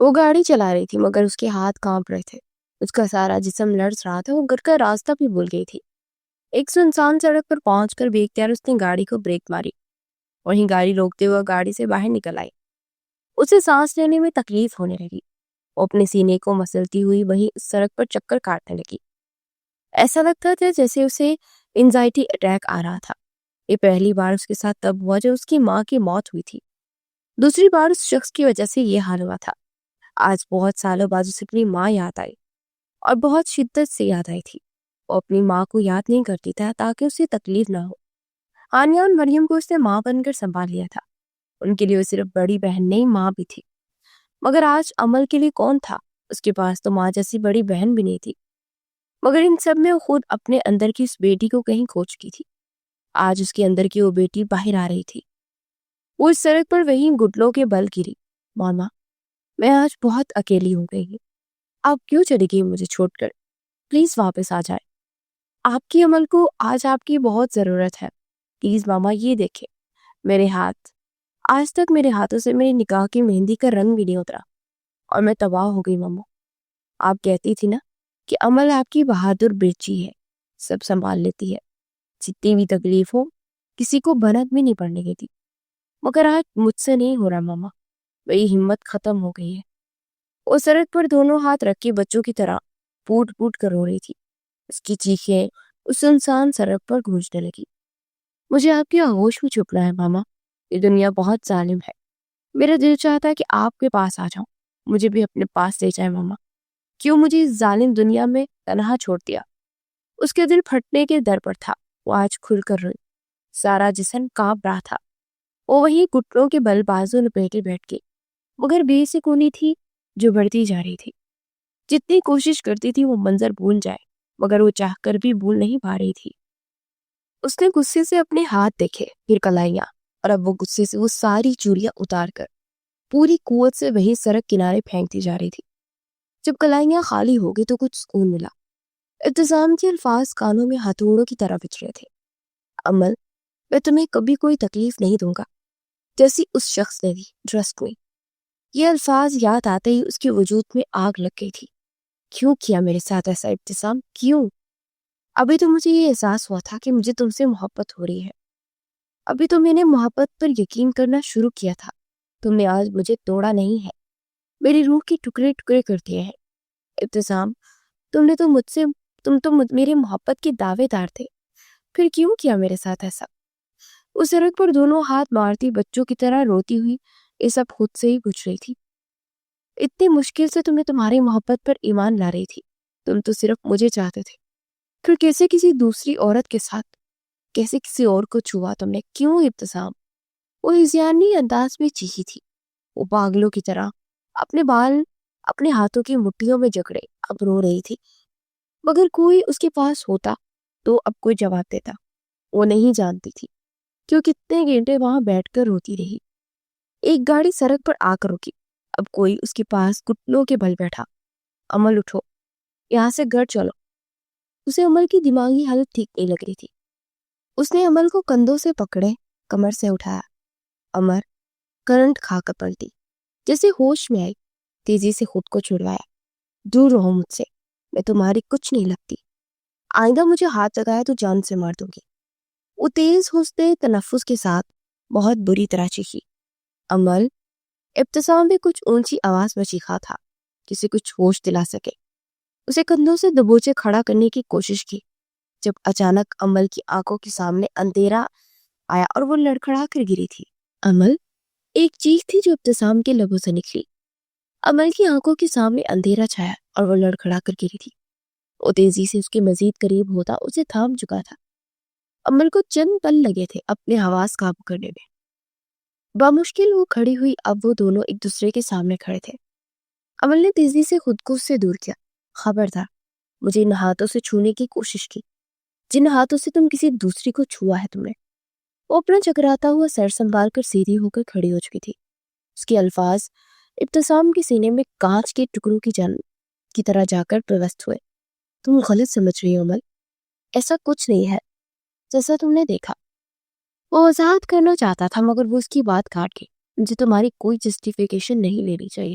وہ گاڑی چلا رہی تھی مگر اس کے ہاتھ کانپ رہے تھے، اس کا سارا جسم لرز رہا تھا، وہ گھر کا راستہ بھی بھول گئی تھی۔ ایک سنسان سڑک پر پہنچ کر بے اختیار اس نے گاڑی کو بریک ماری، وہیں گاڑی روکتے ہوئے گاڑی سے باہر نکل آئی۔ اسے سانس لینے میں تکلیف ہونے لگی، وہ اپنے سینے کو مسلتی ہوئی وہیں اس سڑک پر چکر کاٹنے لگی۔ ایسا لگتا تھا جیسے اسے انزائٹی اٹیک آ رہا تھا۔ یہ پہلی بار اس کے ساتھ تب ہوا جب اس کی ماں کی موت ہوئی تھی، دوسری بار اس شخص کی وجہ سے یہ حال ہوا تھا۔ آج بہت سالوں بعد اسے اپنی ماں یاد آئی اور بہت شدت سے یاد آئی تھی۔ وہ اپنی ماں کو یاد نہیں کرتی تھا تاکہ اسے تکلیف نہ ہو۔ ہانیہ اور مریم کو اس نے ماں بن کر سنبھال لیا تھا، ان کے لیے وہ صرف بڑی بہن نہیں ماں بھی تھی۔ مگر آج عمل کے لیے کون تھا؟ اس کے پاس تو ماں جیسی بڑی بہن بھی نہیں تھی، مگر ان سب میں وہ خود اپنے اندر کی اس بیٹی کو کہیں کھو چکی تھی۔ آج اس کے اندر کی وہ بیٹی باہر آ رہی تھی۔ وہ اس سڑک پر وہی گھٹنوں کے بل گری۔ ماما، میں آج بہت اکیلی ہو گئی ہوں، آپ کیوں چلی گئی مجھے چھوڑ کر؟ پلیز واپس آ جائے، آپ کی عمل کو آج آپ کی بہت ضرورت ہے۔ پلیز ماما، یہ دیکھیں میرے ہاتھ، آج تک میرے ہاتھوں سے میری نکاح کی مہندی کا رنگ بھی نہیں اترا اور میں تباہ ہو گئی۔ ماما، آپ کہتی تھی نا کہ عمل آپ کی بہادر بیٹی ہے، سب سنبھال لیتی ہے، جتنی بھی تکلیف ہو کسی کو بھنک بھی نہیں پڑنے دیتی، مگر آج مجھ سے نہیں ہو رہا ماما، میری ہمت ختم ہو گئی ہے۔ وہ سڑک پر دونوں ہاتھ رکھ کے بچوں کی طرح پوٹ پوٹ کر رو رہی تھی۔ اس کی چیخیں اس سنسان سڑک پر گونجنے لگی۔ مجھے آپ کی آغوش میں چھپنا ہے ماما، یہ دنیا بہت ظالم ہے، میرا دل چاہتا ہے کہ آپ کے پاس آ جاؤں، مجھے بھی اپنے پاس لے جائے ماما، کیوں مجھے اس ظالم دنیا میں تنہا چھوڑ دیا؟ اس کے دل پھٹنے کے در پر تھا، وہ آج کھل کر روئی، سارا جسم کانپ رہا تھا۔ وہ وہی گھٹنوں کے بل بازو لپیٹے بیٹھ گئی، مگر بے سکونی تھی جو بڑھتی جا رہی تھی۔ جتنی کوشش کرتی تھی وہ منظر بھول جائے، مگر وہ چاہ کر بھی بھول نہیں پا رہی تھی۔ اس نے غصے سے اپنے ہاتھ دیکھے، پھر کلائیاں، اور اب وہ غصے سے وہ ساری چوڑیاں اتار کر پوری قوت سے وہی سڑک کنارے پھینکتی جا رہی تھی۔ جب کلائیاں خالی ہو گئی تو کچھ سکون ملا۔ ابتسام کے الفاظ کانوں میں ہتھوڑوں کی طرح بچ رہے تھے۔ عمل، میں تمہیں کبھی کوئی تکلیف نہیں دوں گا، جیسی اس شخص نے دی، ٹرسٹ می۔ یہ الفاظ یاد آتے ہی اس کے وجود میں آگ لگ گئی تھی۔ کیوں کیا میرے ساتھ ایسا ابتسام، کیوں؟ ابھی تو مجھے یہ احساس ہوا تھا کہ مجھے تم سے محبت ہو رہی ہے، ابھی تو میں نے محبت پر یقین کرنا شروع کیا تھا۔ تم نے آج مجھے توڑا نہیں ہے، میری روح کے ٹکڑے ٹکڑے کر دیے ہیں۔ ابتسام، تم تو میرے محبت کے دعوے دار تھے، پھر کیوں کیا میرے ساتھ ایسا؟ اس سڑک پر دونوں ہاتھ مارتی بچوں کی طرح روتی ہوئی یہ سب خود سے ہی پوچھ رہی تھی۔ اتنی مشکل سے تمہیں تمہاری محبت پر ایمان لا رہی تھی، تم تو صرف مجھے چاہتے تھے، پھر کیسے کسی دوسری عورت کے ساتھ، کیسے کسی اور کو چھوا تم نے، کیوں؟ ابتسام، وہ ہزیانی انداز میں چیخی تھی۔ وہ پاگلوں کی طرح اپنے بال اپنے ہاتھوں کی مٹھیوں میں جکڑے اب رو رہی تھی، مگر کوئی اس کے پاس ہوتا تو اب کوئی جواب دیتا۔ وہ نہیں جانتی تھی کہ وہ کتنے گھنٹے وہاں بیٹھ کر روتی رہی۔ ایک گاڑی سڑک پر آ کر رکی، اب کوئی اس کے پاس گھٹنوں کے بل بیٹھا۔ عمل، اٹھو، یہاں سے گھر چلو۔ اسے عمل کی دماغی حالت ٹھیک نہیں لگ رہی تھی۔ اس نے عمل کو کندھوں سے پکڑے، کمر سے اٹھایا۔ عمر کرنٹ کھا کر پلٹی، جیسے ہوش میں آئی، تیزی سے خود کو چھڑوایا۔ دور رہو مجھ سے، میں تمہاری کچھ نہیں لگتی، آئندہ مجھے ہاتھ لگایا تو جان سے مار دوں گی۔ وہ تیز ہوشتے تنفس کے ساتھ بہت بری طرح چیخی۔ عمل، ابتسام بھی کچھ اونچی آواز میں چیخا تھا، کسی کچھ ہوش دلا سکے۔ اسے کندھوں سے دبوچے کھڑا کرنے کی کوشش کی، جب اچانک عمل کی آنکھوں کے سامنے اندھیرا آیا اور وہ لڑکھڑا کر گری تھی۔ عمل، ایک چیخ تھی جو ابتسام کے لبوں سے نکلی۔ عمل کی آنکھوں کے سامنے اندھیرا چھایا اور وہ لڑکھڑا کر گری تھی۔ وہ تیزی سے اس کے مزید قریب ہوتا اسے تھام چکا تھا۔ عمل کو چند پل لگے تھے اپنے حواس قابو کرنے میں۔ بامشکل وہ کھڑی ہوئی، اب وہ دونوں ایک دوسرے کے سامنے کھڑے تھے۔ عمل نے تیزی سے خود کو اس سے دور کیا۔ خبردار، مجھے ان ہاتھوں سے چھونے کی کوشش کی جن ہاتھوں سے تم کسی دوسری کو چھوا ہے تم نے۔ وہ اپنا چکراتا ہوا سر سنبھال کر سیدھی ہو کر کھڑی ہو چکی تھی۔ اس کے الفاظ ابتسام کے سینے میں کانچ کے ٹکڑوں کی جان کی طرح جا کر پیوست ہوئے۔ تم غلط سمجھ رہی ہو عمل، ایسا کچھ نہیں ہے جیسا تم نے دیکھا۔ وہ وضاحت کرنا چاہتا تھا مگر وہ اس کی بات کاٹ گئی۔ مجھے تمہاری کوئی جسٹیفیکیشن نہیں لینی چاہیے،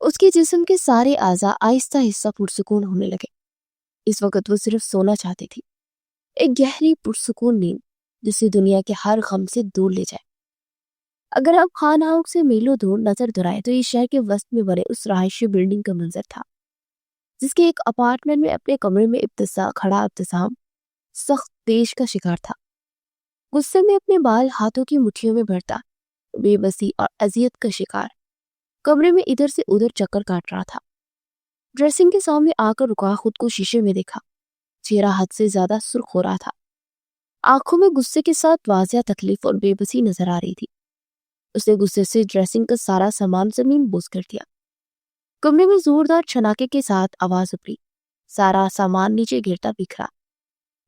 اس کے جسم کے سارے اعضاء آہستہ آہستہ پرسکون ہونے لگے۔ اس وقت وہ صرف سونا چاہتی تھی، ایک گہری پرسکون نیند جسے دنیا کے ہر غم سے دور لے جائے۔ اگر آپ خان ہاؤس سے میلوں دور نظر دورائے تو یہ شہر کے وسط میں بنے اس رہائشی بلڈنگ کا منظر تھا، جس کے ایک اپارٹمنٹ میں اپنے کمرے میں ابتسام سخت تیش کا شکار تھا، غصے میں اپنے بال ہاتھوں کی مٹھیوں میں بھرتا، بے بسی اور اذیت کا شکار کمرے میں ادھر سے ادھر چکر کاٹ رہا تھا۔ ڈریسنگ کے سامنے آ کر رکا، خود کو شیشے میں دیکھا، چہرہ حد سے زیادہ سرخ ہو رہا تھا، آنکھوں میں غصے کے ساتھ واضح تکلیف اور بے بسی نظر آ رہی تھی۔ اس نے غصے سے ڈریسنگ کا سارا سامان زمین بوس کر دیا۔ کمرے میں زوردار چھناکے کے ساتھ آواز ابھری، سارا سامان نیچے گرتا بکھرا،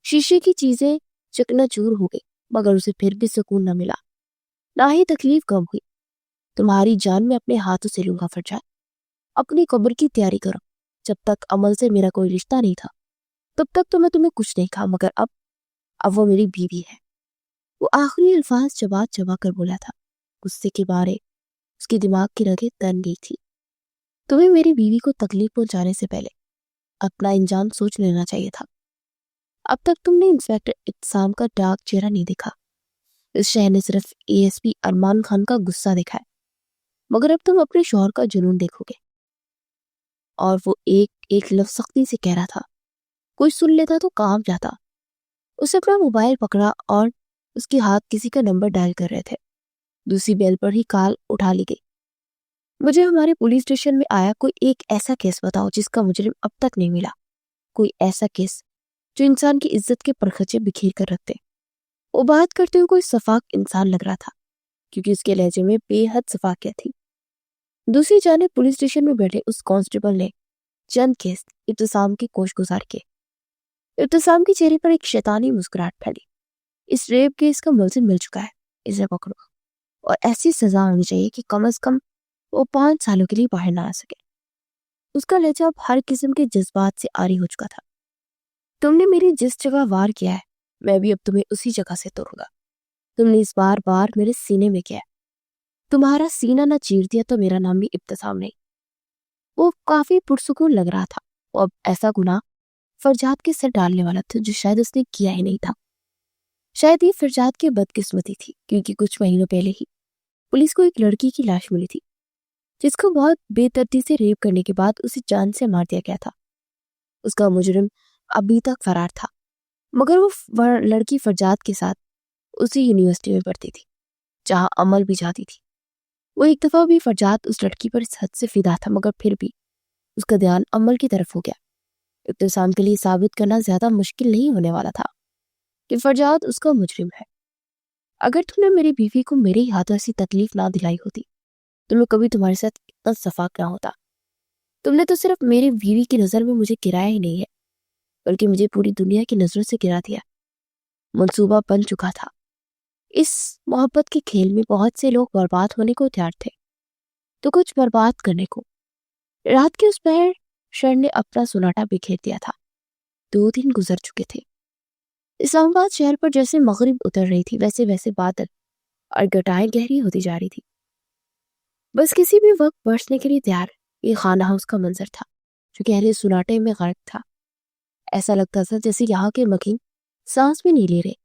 شیشے کی چیزیں چکنا چور ہو گئی، مگر اسے پھر بھی سکون نہ ملا، نہ ہی تکلیف کم ہوئی۔ تمہاری جان میں اپنے ہاتھوں سے لوں گا فرجاد، اپنی قبر کی تیاری کرو۔ جب تک عمل سے میرا کوئی رشتہ نہیں تھا تب تک تو میں تمہیں کچھ نہیں کہا، مگر اب وہ میری بیوی ہے۔ وہ آخری الفاظ چبا چبا کر بولا تھا، غصے کے بارے اس کے دماغ کی رگیں تن گئی تھی۔ تمہیں میری بیوی کو تکلیف پہنچانے سے پہلے اپنا انجام سوچ لینا چاہیے تھا۔ اب تک تم نے انسپیکٹر ابتسام کا ڈاک چہرہ نہیں دیکھا، اس شہر نے صرف ASP ارمان خان کا غصہ دیکھا ہے، مگر اب تم اپنے شوہر کا جنون دیکھو گے۔ اور وہ ایک لفظ سختی سے کہہ رہا تھا، کوئی سن لیتا تو کام جاتا۔ اسے اپنا موبائل پکڑا اور اس کے ہاتھ کسی کا نمبر ڈائل کر رہے تھے۔ دوسری بیل پر ہی کال اٹھا لی گئی۔ مجھے ہمارے پولیس اسٹیشن میں آیا کوئی ایک ایسا کیس بتاؤ جس کا مجرم اب تک نہیں ملا، کوئی ایسا کیس جو انسان کی عزت کے پرخچے بکھیر کر رکھتے۔ وہ بات کرتے ہوئے کوئی شفاق انسان لگ رہا تھا، کیونکہ اس کے لہجے میں بے حد شفافیت تھی۔ دوسری جانب پولیس اسٹیشن میں بیٹھے اس کانسٹیبل نے چند کیس ابتسام کی کوش گزار کے۔ ابتسام کے چہرے پر ایک شیطانی مسکراہٹ پھیلی۔ اس ریپ کیس کا ملزم مل چکا ہے، اسے پکڑو، اور ایسی سزا ہونی چاہیے کہ کم از کم وہ 5 سالوں کے لیے باہر نہ آ سکے۔ اس کا لہجہ اب ہر قسم کے جذبات سے عاری ہو چکا تھا۔ تم نے میری جس جگہ وار کیا ہے میں بھی اب تمہیں اسی جگہ سے توڑوں گا۔ تم نے اس بار میرے سینے میں کیا ہے، تمہارا سینہ نہ چیر دیا تو میرا نام بھی ابتسام نہیں۔ وہ کافی پرسکون لگ رہا تھا۔ وہ اب ایسا گناہ فرجاد کے سر ڈالنے والا تھا جو شاید اس نے کیا ہی نہیں تھا۔ شاید یہ فرجاد کی بدقسمتی تھی، کیونکہ کچھ مہینوں پہلے ہی پولیس کو ایک لڑکی کی لاش ملی تھی جس کو بہت بے ترتیب سے ریپ کرنے کے بعد اسے جان سے مار دیا گیا تھا۔ اس کا مجرم ابھی تک فرار تھا، مگر وہ لڑکی فرجاد کے ساتھ اسی یونیورسٹی میں پڑھتی تھی جہاں عمل بھی جاتی تھی۔ وہ ایک دفعہ بھی فرجاد اس لڑکی پر اس حد سے فدا تھا، مگر پھر بھی اس کا دھیان عمل کی طرف ہو گیا۔ ابتسام کے لیے ثابت کرنا زیادہ مشکل نہیں ہونے والا تھا کہ فرجاد اس کا مجرم ہے۔ اگر تم نے میری بیوی کو میرے ہی ہاتھوں ایسی تکلیف نہ دلائی ہوتی تو میں کبھی تمہارے ساتھ اتنا شفاق نہ ہوتا۔ تم نے تو صرف میری بیوی کی نظر میں مجھے گرایا ہی نہیں ہے، بلکہ مجھے پوری دنیا کی نظروں سے گرا دیا۔ منصوبہ بن چکا تھا۔ اس محبت کے کھیل میں بہت سے لوگ برباد ہونے کو تیار تھے تو کچھ برباد کرنے کو۔ رات کے اس پہر شر نے اپنا سناٹا بکھیر دیا تھا۔ 2 دن گزر چکے تھے۔ اسلام آباد شہر پر جیسے مغرب اتر رہی تھی ویسے بادل اور گٹائیں گہری ہوتی جا رہی تھی، بس کسی بھی وقت برسنے کے لیے تیار۔ یہ خانہ ہاؤس کا منظر تھا جو گہرے سناٹے میں غرق تھا۔ ایسا لگتا تھا جیسے یہاں کے مکین سانس بھی نہیں لے رہے۔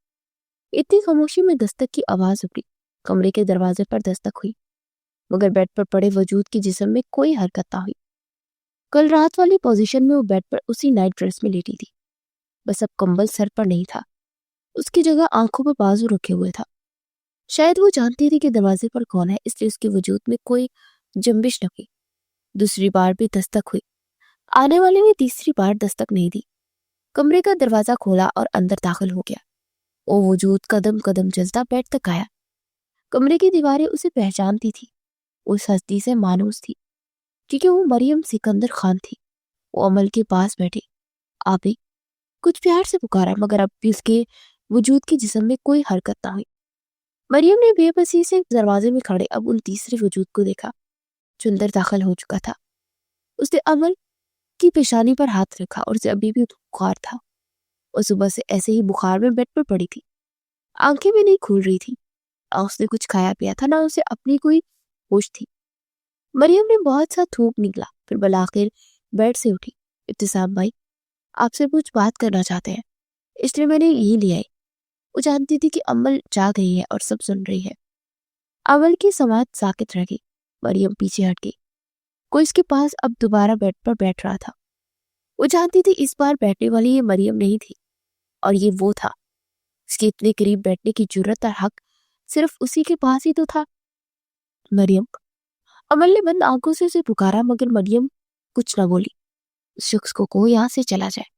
اتنی خاموشی میں دستک کی آواز ابھری، کمرے کے دروازے پر دستک ہوئی، مگر بیڈ پر پڑے وجود کی جسم میں کوئی حرکت نہ ہوئی۔ کل رات والی پوزیشن میں وہ بیڈ پر اسی نائٹ ڈریس میں لیٹی تھی، بس اب کمبل سر پر نہیں تھا، اس کی جگہ آنکھوں پر بازو رکھے ہوئے تھا۔ شاید وہ جانتی تھی کہ دروازے پر کون ہے، اس لیے اس کے وجود میں کوئی جنبش نہ ہوئی۔ دوسری بار بھی دستک ہوئی، آنے والے نے تیسری بار دستک نہیں دی۔ کمرے کا دروازہ کھولا اور اندر داخل ہو گیا۔ وہ وجود قدم قدم چلتا بیڈ تک آیا۔ کمرے کی دیواریں اسے پہچانتی تھی، اس ہستی سے مانوس تھی، کیونکہ وہ مریم سکندر خان تھی۔ وہ عمل کے پاس بیٹھی، آبی کچھ پیار سے پکارا، مگر اب بھی اس کے وجود کی جسم میں کوئی حرکت نہ ہوئی۔ مریم نے بے بسی سے دروازے میں کھڑے اب ان تیسرے وجود کو دیکھا جو اندر داخل ہو چکا تھا۔ اس نے عمل کی پیشانی پر ہاتھ رکھا اور اسے ابھی بھی بخار تھا۔ وہ صبح سے ایسے ہی بخار میں بیڈ پر پڑی تھی، آنکھیں بھی نہیں کھول رہی تھی، نہ اس نے کچھ کھایا پیا تھا، نہ اسے اپنی کوئی ہوش تھی۔ مریم نے بہت سا تھوک نکلا، پھر بالآخر بیڈ سے اٹھی۔ ابتسام بھائی، آپ سے کچھ بات کرنا چاہتے ہیں، اس لیے میں نے یہی لیا ہے۔ وہ جانتی تھی کہ امل جا گئی ہے اور سب سن رہی ہے۔ امل کی سماعت ساکت رہ گئی۔ مریم پیچھے ہٹ گئی۔ کوئی اس کے پاس اب دوبارہ بیڈ پر بیٹھ رہا تھا۔ وہ جانتی تھی اس بار بیٹھنے والی یہ مریم نہیں تھی، اور یہ وہ تھا۔ اس کے اتنے قریب بیٹھنے کی جرت اور حق صرف اسی کے پاس ہی تو تھا۔ مریم، امل نے بند آنکھوں سے اسے پکارا، مگر مریم کچھ نہ بولی۔ اس شخص کو یہاں سے چلا جائے،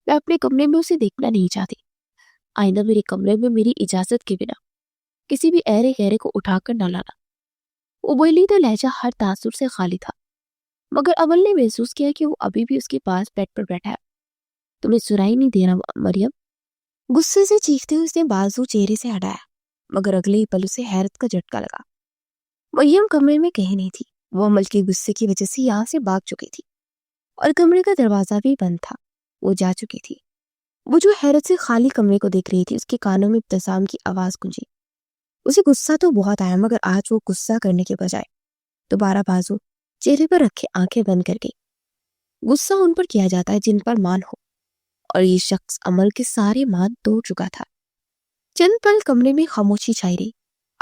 میں اپنے کمرے میں اسے دیکھنا نہیں چاہتی۔ آئندہ میرے کمرے میں میری اجازت کے بنا کسی بھی ایرے گہرے کو اٹھا کر نہ لانا۔ وہ بولی تو لہجہ ہر تاثر سے خالی تھا، مگر امل نے محسوس کیا کہ وہ ابھی بھی اس کے پاس بیڈ پر بیٹھا ہے۔ تمہیں سنائی نہیں دے رہا مریم؟ غصے سے چیختے ہوئے اس نے بازو چہرے سے ہٹایا، مگر اگلے ہی پل اسے حیرت کا جھٹکا لگا۔ مریم کمرے میں کہیں نہیں تھی۔ وہ امل کے غصے کی وجہ سے یہاں سے بھاگ چکی تھی، اور کمرے کا دروازہ بھی بند تھا۔ وہ جا چکی تھی۔ وہ جو حیرت سے خالی کمرے کو دیکھ رہی تھی، اس کے کانوں میں ابتسام کی آواز گونجی۔ اسے غصہ تو بہت آیا، مگر آج وہ غصہ کرنے کے بجائے دوبارہ بازو چہرے پر رکھے آنکھیں بند کر گئی۔ غصہ ان پر کیا جاتا ہے جن پر مان ہو، اور یہ شخص عمل کے سارے مان توڑ چکا تھا۔ چند پل کمرے میں خاموشی چھائی رہی۔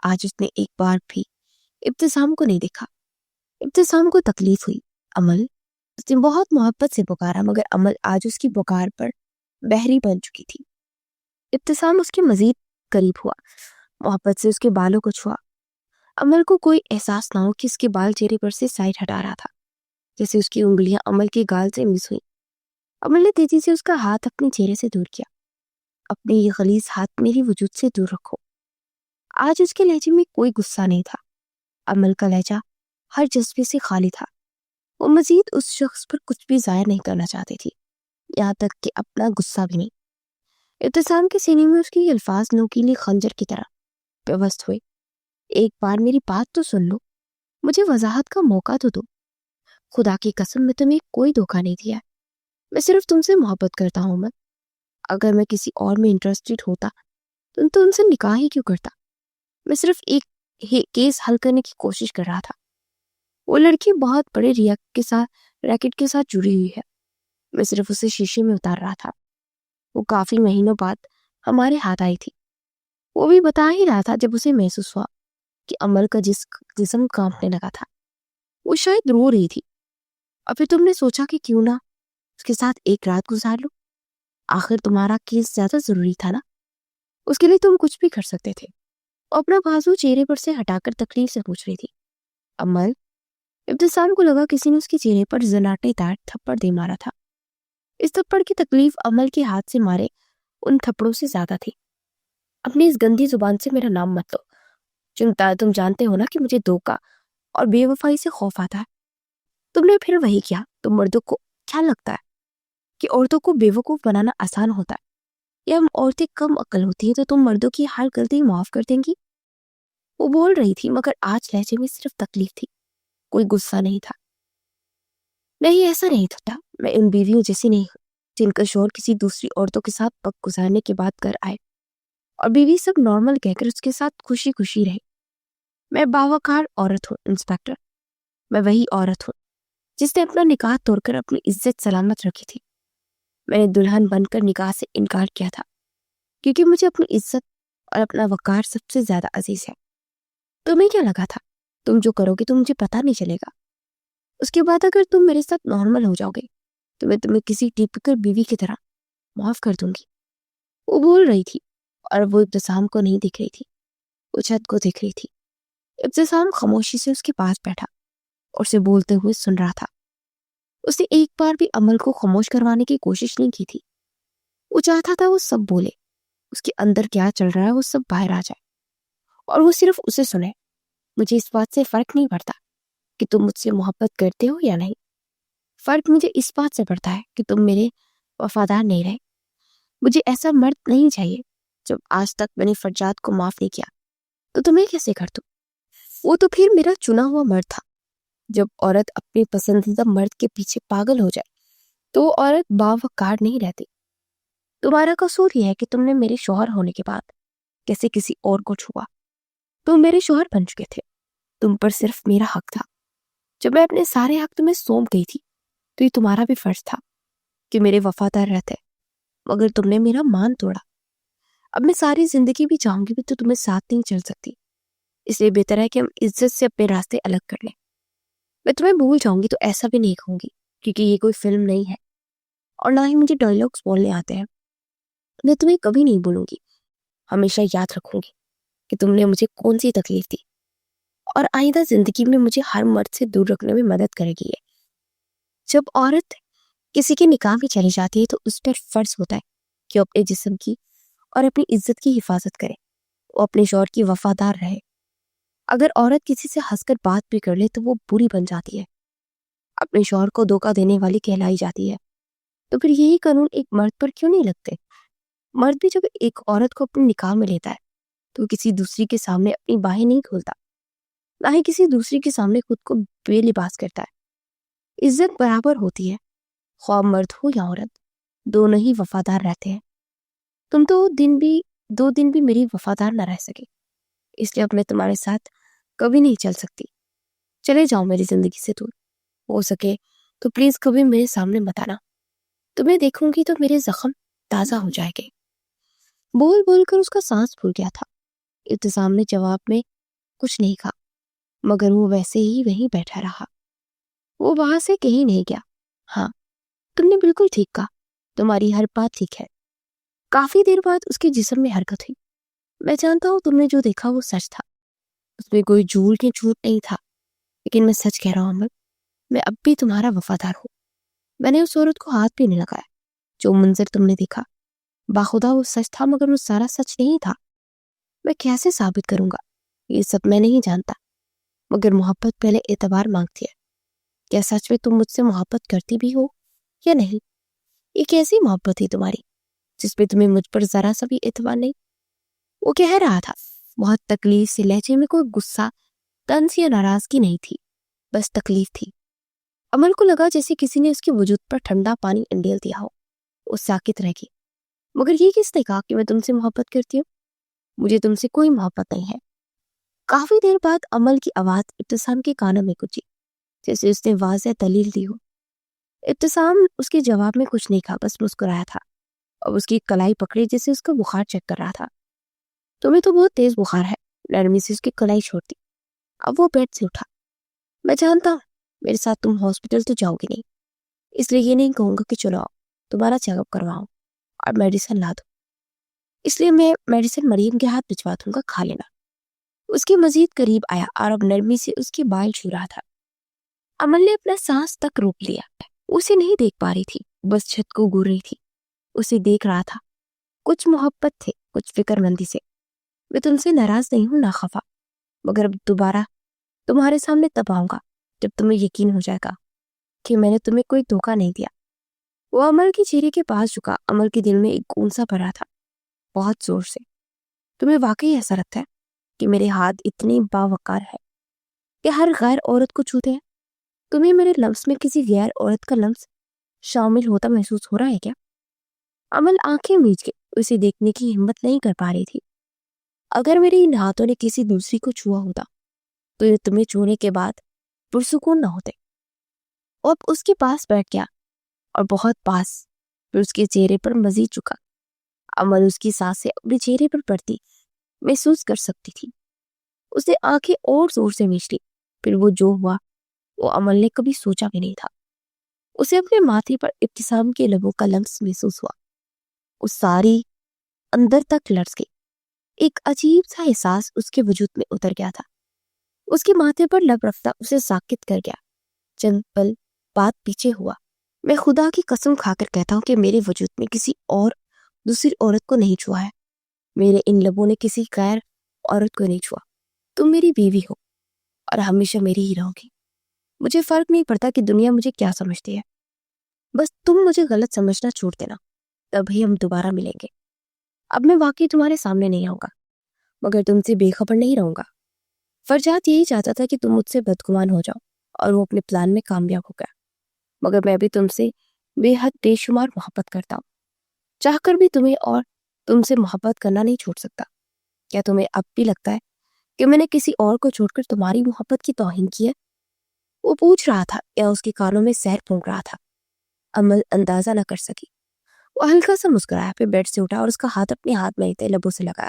آج اس نے ایک بار بھی ابتسام کو نہیں دیکھا۔ ابتسام کو تکلیف ہوئی۔ عمل، اس نے بہت محبت سے پکارا، مگر عمل آج اس کی پکار پر بحری بن چکی تھی۔ ابتسام اس کے مزید قریب ہوا، محبت سے اس کے بالوں کو چھوا۔ عمل کو کوئی احساس نہ ہو کہ اس کے بال چہرے پر سے سائڈ ہٹا رہا تھا، جیسے اس کی انگلیاں عمل کے گال سے مس ہوئی۔ عمل نے تیزی سے اس کا ہاتھ اپنے چہرے سے دور کیا۔ اپنے یہ غلیظ ہاتھ میری وجود سے دور رکھو۔ آج اس کے لہجے میں کوئی غصہ نہیں تھا۔ عمل کا لہجہ ہر جذبے سے خالی تھا۔ وہ مزید اس شخص پر کچھ بھی ظاہر نہیں کرنا چاہتی تھی، یہاں تک کہ اپنا غصہ بھی نہیں۔ ابتسام کے سینے میں اس کے الفاظ نوکیلی خنجر کی طرح پیوست ہوئے۔ ایک بار میری بات تو سن لو، مجھے وضاحت کا موقع تو دو۔ خدا کی قسم میں تمہیں کوئی دھوکہ نہیں دیا، میں صرف تم سے محبت کرتا ہوں۔ میں اگر میں کسی اور میں انٹرسٹڈ ہوتا تو ان سے نکاح ہی کیوں کرتا؟ میں صرف ایک کیس حل کرنے کی کوشش کر رہا تھا۔ وہ لڑکی بہت بڑے ریکٹ کے ساتھ جڑی ہوئی ہے، میں صرف اسے شیشے میں اتار رہا تھا۔ وہ کافی مہینوں بعد ہمارے ہاتھ آئی تھی۔ وہ بھی بتا ہی رہا تھا جب اسے محسوس ہوا کہ عمل کا جسم کانپنے لگا تھا۔ وہ شاید رو رہی تھی، اور پھر تم نے سوچا کہ کیوں نہ اس کے ساتھ ایک رات گزار لو۔ آخر تمہارا کیس زیادہ ضروری تھا نا، اس کے لیے تم کچھ بھی کر سکتے تھے۔ وہ اپنا بازو چہرے پر سے ہٹا کر تکلیف سے پوچھ رہی تھی۔ عمل، ابتسام کو لگا کسی نے اس کے چہرے پر زناٹے دار تھپڑ دے مارا تھا۔ اس تھپڑ کی تکلیف عمل کے ہاتھ سے مارے ان تھپڑوں سے زیادہ تھی۔ اپنی اس گندی زبان سے میرا نام مت لو۔ تم جانتے ہو نا کہ مجھے دھوکہ اور بے وفائی سے خوف آتا ہے۔ تم نے پھر وہی کیا۔ تم مردوں کو کیا لگتا ہے کہ عورتوں کو بے وقوف بنانا آسان ہوتا ہے، یا ہم عورتیں کم عقل ہوتی ہیں تو تم مردوں کی ہر غلطی معاف کر دیں گی؟ وہ بول رہی تھی، مگر آج لہجے میں صرف تکلیف تھی، کوئی غصہ نہیں تھا۔ نہیں، ایسا نہیں تھا۔ میں ان بیویوں جیسی نہیں ہوں جن کا شوہر کسی دوسری عورتوں کے ساتھ وقت گزارنے کے بعد گھر آئے اور بیوی سب نارمل کہہ کر اس کے ساتھ خوشی خوشی رہے۔ میں باوقار عورت ہوں انسپیکٹر۔ میں وہی عورت ہوں جس نے اپنا نکاح توڑ کر اپنی عزت سلامت رکھی تھی۔ میں نے دلہن بن کر نکاح سے انکار کیا تھا، کیونکہ مجھے اپنی عزت اور اپنا وقار سب سے زیادہ عزیز ہے۔ تمہیں کیا لگا تھا تم جو کرو گے تو مجھے پتہ نہیں چلے گا؟ اس کے بعد اگر تم میرے ساتھ نارمل ہو جاؤ گے تو میں تمہیں کسی ٹیپیکل بیوی کی طرح معاف کر دوں گی۔ وہ بول رہی تھی، اور وہ ابتسام کو نہیں دیکھ رہی تھی، وہ چھت کو دیکھ رہی تھی۔ ابتسام خاموشی سے اس کے پاس بیٹھا اور اسے بولتے ہوئے سن رہا تھا۔ اس نے ایک بار بھی عمل کو خاموش کروانے کی کوشش نہیں کی تھی۔ وہ چاہتا تھا وہ سب بولے، اس کے اندر کیا چل رہا ہے وہ سب باہر آ جائے، اور وہ صرف اسے سنے۔ مجھے اس بات سے فرق نہیں پڑتا کہ تم مجھ سے محبت کرتے ہو یا نہیں، فرق مجھے اس بات سے پڑتا ہے کہ تم میرے وفادار نہیں رہے۔ مجھے ایسا مرد نہیں چاہیے۔ جب آج تک میں نے فرجات کو معاف نہیں کیا تو تمہیں کیسے کر دوں؟ وہ تو پھر میرا چنا ہوا مرد تھا۔ جب عورت اپنے پسندیدہ مرد کے پیچھے پاگل ہو جائے تو وہ عورت باوقار نہیں رہتی۔ تمہارا قصور یہ ہے کہ تم نے میرے شوہر ہونے کے بعد کیسے کسی اور کو چھوا۔ تم میرے شوہر بن چکے تھے، تم پر صرف میرا حق تھا۔ جب میں اپنے سارے حق تمہیں سونپ گئی تھی تو یہ تمہارا بھی فرض تھا کہ میرے وفادار رہتے، مگر تم نے میرا مان توڑا۔ اب میں ساری زندگی بھی چاہوں گی بھی تو تمہیں ساتھ نہیں چل سکتی، اس لیے بہتر ہے کہ ہم عزت سے اپنے راستے الگ کر لیں۔ میں تمہیں بھول جاؤں گی تو ایسا بھی نہیں کہوں گی، کیونکہ یہ کوئی فلم نہیں ہے اور نہ ہی مجھے ڈائلاگس بولنے آتے ہیں۔ میں تمہیں کبھی نہیں بولوں گی، ہمیشہ یاد رکھوں گی کہ تم نے مجھے کون سی تکلیف دی، اور آئندہ زندگی میں مجھے ہر مرد سے دور رکھنے میں مدد کرے گی۔ جب عورت کسی کے نکاح میں چلی جاتی ہے تو اس پر فرض ہوتا ہے کہ وہ اپنے جسم کی اور اپنی عزت کی حفاظت کرے، وہ اپنے شوہر کی وفادار رہے۔ اگر عورت کسی سے ہنس کر بات بھی کر لے تو وہ بری بن جاتی ہے، اپنے شوہر کو دھوکہ دینے والی کہلائی جاتی ہے۔ تو پھر یہی قانون ایک مرد پر کیوں نہیں لگتے؟ مرد بھی جب ایک عورت کو اپنے نکاح میں لیتا ہے تو کسی دوسری کے سامنے اپنی باہیں نہیں کھولتا، نہ ہی کسی دوسری کے سامنے خود کو بے لباس کرتا ہے۔ عزت برابر ہوتی ہے، خواہ مرد ہو یا عورت، دونوں ہی وفادار رہتے ہیں۔ تم تو دو دن بھی میری وفادار نہ رہ سکے، اس لیے اب میں تمہارے ساتھ کبھی نہیں چل سکتی۔ چلے جاؤ میری زندگی سے دور، ہو سکے تو پلیز کبھی میرے سامنے مت آنا، تمہیں دیکھوں گی تو میرے زخم تازہ ہو جائے گے۔ بول بول کر اس کا سانس پھول گیا تھا۔ ابتسام نے جواب میں کچھ نہیں کہا، مگر وہ ویسے ہی وہیں بیٹھا رہا، وہ وہاں سے کہیں نہیں گیا۔ ہاں، تم نے بالکل ٹھیک کہا، تمہاری ہر بات ٹھیک ہے۔ کافی دیر بعد اس کے جسم میں حرکت ہوئی۔ میں جانتا ہوں تم نے جو دیکھا وہ سچ تھا، اس میں کوئی جھوٹ نہیں تھا، لیکن میں سچ کہہ رہا ہوں عمر، میں اب بھی تمہارا وفادار ہوں۔ میں نے اس عورت کو ہاتھ بھی نہیں لگایا۔ جو منظر تم نے دیکھا باخدا وہ سچ تھا، مگر وہ سارا سچ نہیں تھا۔ میں کیسے ثابت کروں گا؟ یہ سب میں نہیں جانتا، مگر محبت پہلے اعتبار مانگتی ہے۔ کیا سچ میں تم مجھ سے محبت کرتی بھی ہو یا نہیں؟ یہ کیسی محبت تھی تمہاری جس پہ تمہیں مجھ پر ذرا سا بھی اعتبار نہیں؟ وہ کہہ رہا تھا بہت تکلیف سے، لہجے میں کوئی غصہ، طنز یا ناراضگی نہیں تھی، بس تکلیف تھی۔ عمل کو لگا جیسے کسی نے اس کے وجود پر ٹھنڈا پانی انڈیل دیا ہو۔ وہ ساکت رہ گئی۔ مگر یہ کس نے کہا کہ میں تم سے محبت کرتی ہوں؟ مجھے تم سے کوئی محبت نہیں ہے۔ کافی دیر بعد عمل کی آواز ابتسام کے کانوں میں گونجی، جیسے اس نے واضح دلیل دی ہو۔ ابتسام اس کے جواب میں کچھ نہیں کہا، بس مسکرایا تھا اور اس کی کلائی پکڑی جیسے اس کا بخار چیک کر رہا تھا۔ تمہیں تو بہت تیز بخار ہے، نرمی سے اس کی کلائی چھوڑ دی۔ اب وہ بیڈ سے اٹھا۔ میں جانتا ہوں میرے ساتھ تم ہاسپٹل تو جاؤ گی نہیں، اس لیے یہ نہیں کہوں گا کہ چلو آؤ تمہارا چیک اپ کرواؤں اور میڈیسن لا دو، اس لیے میں میڈیسن مریم کے ہاتھ بھجوا دوں گا، کھا لینا۔ اس کے مزید قریب آیا اور اب نرمی سے اس کے بال چھو رہا تھا۔ عمل نے اپنا سانس تک روک لیا۔ اسے نہیں دیکھ پا رہی تھی، بس چھت کو گور رہی تھی۔ اسے دیکھ رہا تھا، کچھ محبت تھے، کچھ فکر مندی سے۔ میں تم سے ناراض نہیں ہوں، نہ خفا، مگر اب دوبارہ تمہارے سامنے تب آؤں گا جب تمہیں یقین ہو جائے گا کہ میں نے تمہیں کوئی دھوکہ نہیں دیا۔ وہ عمل کی چہرے کے پاس جھکا۔ عمل کے دل میں ایک گونسا بھرا تھا، بہت زور سے۔ تمہیں واقعی ایسا لگتا ہے کہ میرے ہاتھ اتنے باوقار ہے کہ ہر غیر عورت کو چھوتے ہیں؟ تمہیں میرے لمس میں کسی غیر عورت کا لمس شامل ہوتا محسوس ہو رہا ہے کیا؟ عمل آنکھیں میچ کے اسے دیکھنے کی ہمت نہیں کر پا رہی تھی۔ اگر میرے ان ہاتھوں نے کسی دوسری کو چھوا ہوتا تو یہ تمہیں چھونے کے بعد پرسکون نہ ہوتے۔ اب اس کے پاس بیٹھ گیا اور بہت پاس، پھر اس کے چہرے پر مزید چکا۔ عمل اس کی سانسیں اپنے چہرے پر پڑتی محسوس کر سکتی تھی۔ اس نے آنکھیں اور زور سے میچ لی، پھر وہ جو ہوا وہ عمل نے کبھی سوچا بھی نہیں تھا۔ اسے اپنے ماتھے پر ابتسام کے لبوں کا لمس محسوس ہوا۔ وہ ساری اندر تک لرز گئی۔ ایک عجیب سا احساس اس کے وجود میں اتر گیا تھا۔ اس کے ماتھے پر لب رفتہ اسے ساکت کر گیا۔ چند پل بعد پیچھے ہوا۔ میں خدا کی قسم کھا کر کہتا ہوں کہ میرے وجود میں کسی اور دوسری عورت کو نہیں چھوا ہے۔ میرے ان لبوں نے کسی غیر عورت کو نہیں چھوا۔ تم میری بیوی ہو اور ہمیشہ میری ہی رہو گی۔ مجھے فرق نہیں پڑتا کہ دنیا مجھے کیا سمجھتی ہے، بس تم مجھے غلط سمجھنا چھوڑ دینا، تبھی ہم دوبارہ ملیں گے۔ اب میں واقعی تمہارے سامنے نہیں آؤں گا، مگر تم سے بے خبر نہیں رہوں گا۔ فرجات یہی چاہتا تھا کہ تم مجھ سے بدگمان ہو جاؤ، اور وہ اپنے پلان میں کامیاب ہو گیا، مگر میں بھی تم سے بے حد بے شمار محبت کرتا ہوں، چاہ کر بھی تمہیں اور تم سے محبت کرنا نہیں چھوڑ سکتا۔ کیا تمہیں اب بھی لگتا ہے کہ میں نے کسی اور کو چھوڑ کر تمہاری محبت کی توہین کی ہے؟ وہ پوچھ رہا تھا یا اس کے کانوں میں زہر پھونک رہا تھا؟ امل اندازہ نہ کر سکی۔ وہ ہلکا سا مسکرایا، پھر بیڈ سے اٹھا اور اس کا ہاتھ اپنے ہاتھ میں لبوں سے لگایا،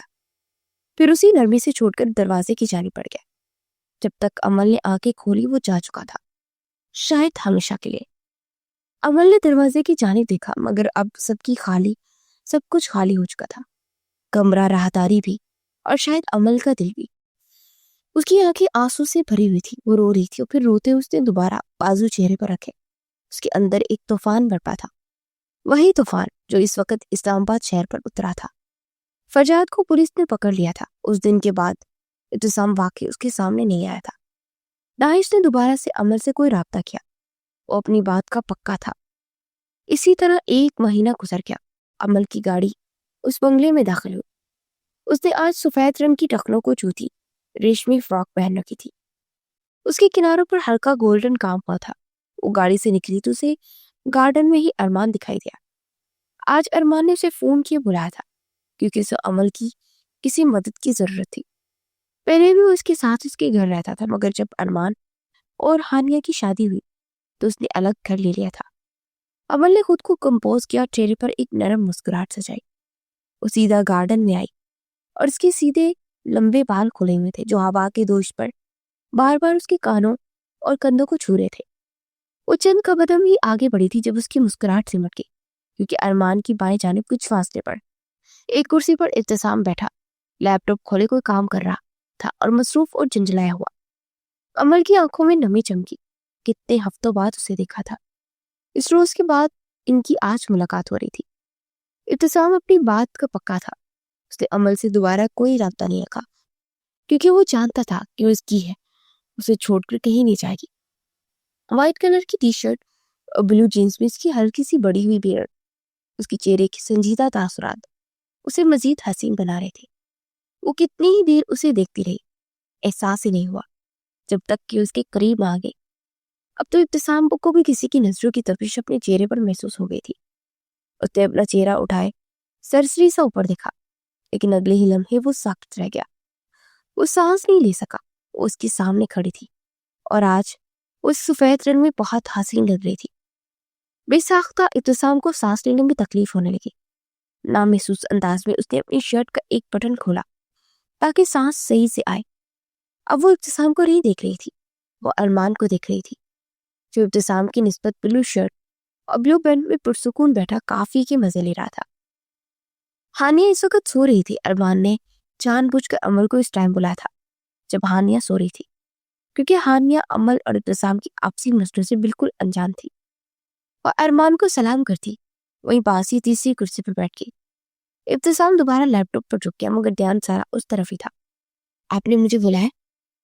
پھر اسی نرمی سے چھوڑ کر دروازے کی جانب بڑھ گیا۔ جب تک امل نے آنکھیں کھولی وہ جا چکا تھا، شاید ہمیشہ کے لیے۔ امل نے دروازے کی جانب دیکھا، مگر اب سب کچھ خالی ہو چکا تھا، کمرہ، راہداری بھی، اور شاید امل کا دل بھی۔ اس کی آنکھیں آنسو سے بھری ہوئی تھی، وہ رو رہی تھی، اور پھر روتے اس نے دوبارہ بازو چہرے پر رکھے۔ اس کے اندر ایک طوفان برپا تھا، وہی طوفان جو اس وقت اسلام آباد شہر پر اترا تھا۔ فرجاد کو پولیس نے پکڑ لیا تھا۔ اس دن کے بعد ابتسام واقعی اس کے سامنے نہیں آیا تھا۔ داعش نے دوبارہ سے امل سے کوئی رابطہ کیا، وہ اپنی بات کا پکا تھا۔ اسی طرح 1 مہینہ گزر گیا۔ امل کی گاڑی اس بنگلے میں داخل ہوئی۔ اس نے آج سفید رنگ کی ٹخنوں کو چوتی ریشمی فراک پہن رکھی تھی، اس کے کناروں پر ہلکا گولڈن کام ہوا تھا۔ وہ گاڑی سے نکلی تو اسے گارڈن میں ہی ارمان دکھائی دیا۔ آج ارمان نے اسے فون کیے بلایا تھا کیونکہ اسے امل کی کسی مدد کی ضرورت تھی۔ پہلے بھی وہ اس کے ساتھ اس کے گھر رہتا تھا، مگر جب ارمان اور ہانیہ کی شادی ہوئی تو اس نے الگ گھر لے لیا تھا۔ امل نے خود کو کمپوز کیا اور چہرے پر ایک نرم مسکراہٹ سجائی۔ وہ سیدھا گارڈن میں آئی اور اس کے سیدھے لمبے بال کھلے ہوئے تھے جو ہوا کے دوش پر بار بار اس کے کانوں اور کندھوں کو چھو رہے تھے۔ وہ چند قدم ہی آگے بڑھی تھی جب اس کی مسکراہٹ سمٹ گئی، کیونکہ ارمان کی بائیں جانب کچھ فاصلے پر ایک کرسی پر ابتسام بیٹھا، لیپ ٹاپ کھولے کوئی کام کر رہا تھا اور مصروف اور جھنجھلایا ہوا۔ امل کی آنکھوں میں نمی چمکی، کتنے ہفتوں بعد اسے دیکھا تھا۔ اس روز کے بعد ان کی آج ملاقات ہو رہی تھی۔ ابتسام اپنی بات کا پکا تھا، اس نے امل سے دوبارہ کوئی رابطہ نہیں رکھا، کیونکہ وہ جانتا تھا کہ وہ اس کی ہے، اسے چھوڑ کر کہیں نہیں جائے گی۔ وائٹ کلر کی ٹی شرٹ اور بلو جینس میں اس کی ہلکی سی بڑی ہوئی بیئرڈ، اس کی چہرے کی سنجیدہ تاثرات اسے مزید حسین بنا رہے تھے۔ وہ کتنی ہی دیر اسے دیکھتی رہی، احساس ہی نہیں ہوا جب تک کہ اس کے قریب آ گئی۔ اب تو ابتسام کو بھی کسی کی نظروں کی تپش اپنے چہرے پر محسوس ہو گئی تھی۔ اس نے اپنا چہرہ اٹھائے سرسری سا اوپر دیکھا، لیکن اگلے ہی لمحے وہ ساکت رہ گیا۔ وہ سانس نہیں لے سکا۔ وہ اس کے سامنے کھڑی تھی اور آج اس سفید رنگ میں بہت حسین لگ رہی تھی۔ بے ساختہ ابتسام کو سانس لینے میں تکلیف ہونے لگی۔ نامحسوس انداز میں اس نے اپنی شرٹ کا ایک بٹن کھولا تاکہ سانس صحیح سے آئے۔ اب وہ ابتسام کو نہیں دیکھ رہی تھی، وہ ارمان کو دیکھ رہی تھی جو ابتسام کی نسبت بلو شرٹ اور بلو پینٹ میں پرسکون بیٹھا کافی کے مزے لے رہا تھا۔ ہانیہ اس وقت سو رہی تھی۔ ارمان نے جان بوجھ کر امل کو اس ٹائم بلایا تھا جب ہانیہ سو رہی تھی، کیونکہ ہانیہ امل اور ابتسام کی آپسی مسئلوں سے بالکل انجان تھی۔ اور ارمان کو سلام کرتی وہیں پاس ہی تیسری کرسی پر بیٹھ گئی۔ ابتسام دوبارہ لیپ ٹاپ پر جھک گیا، مگر دھیان سارا اس طرف ہی تھا۔ آپ نے مجھے بلایا؟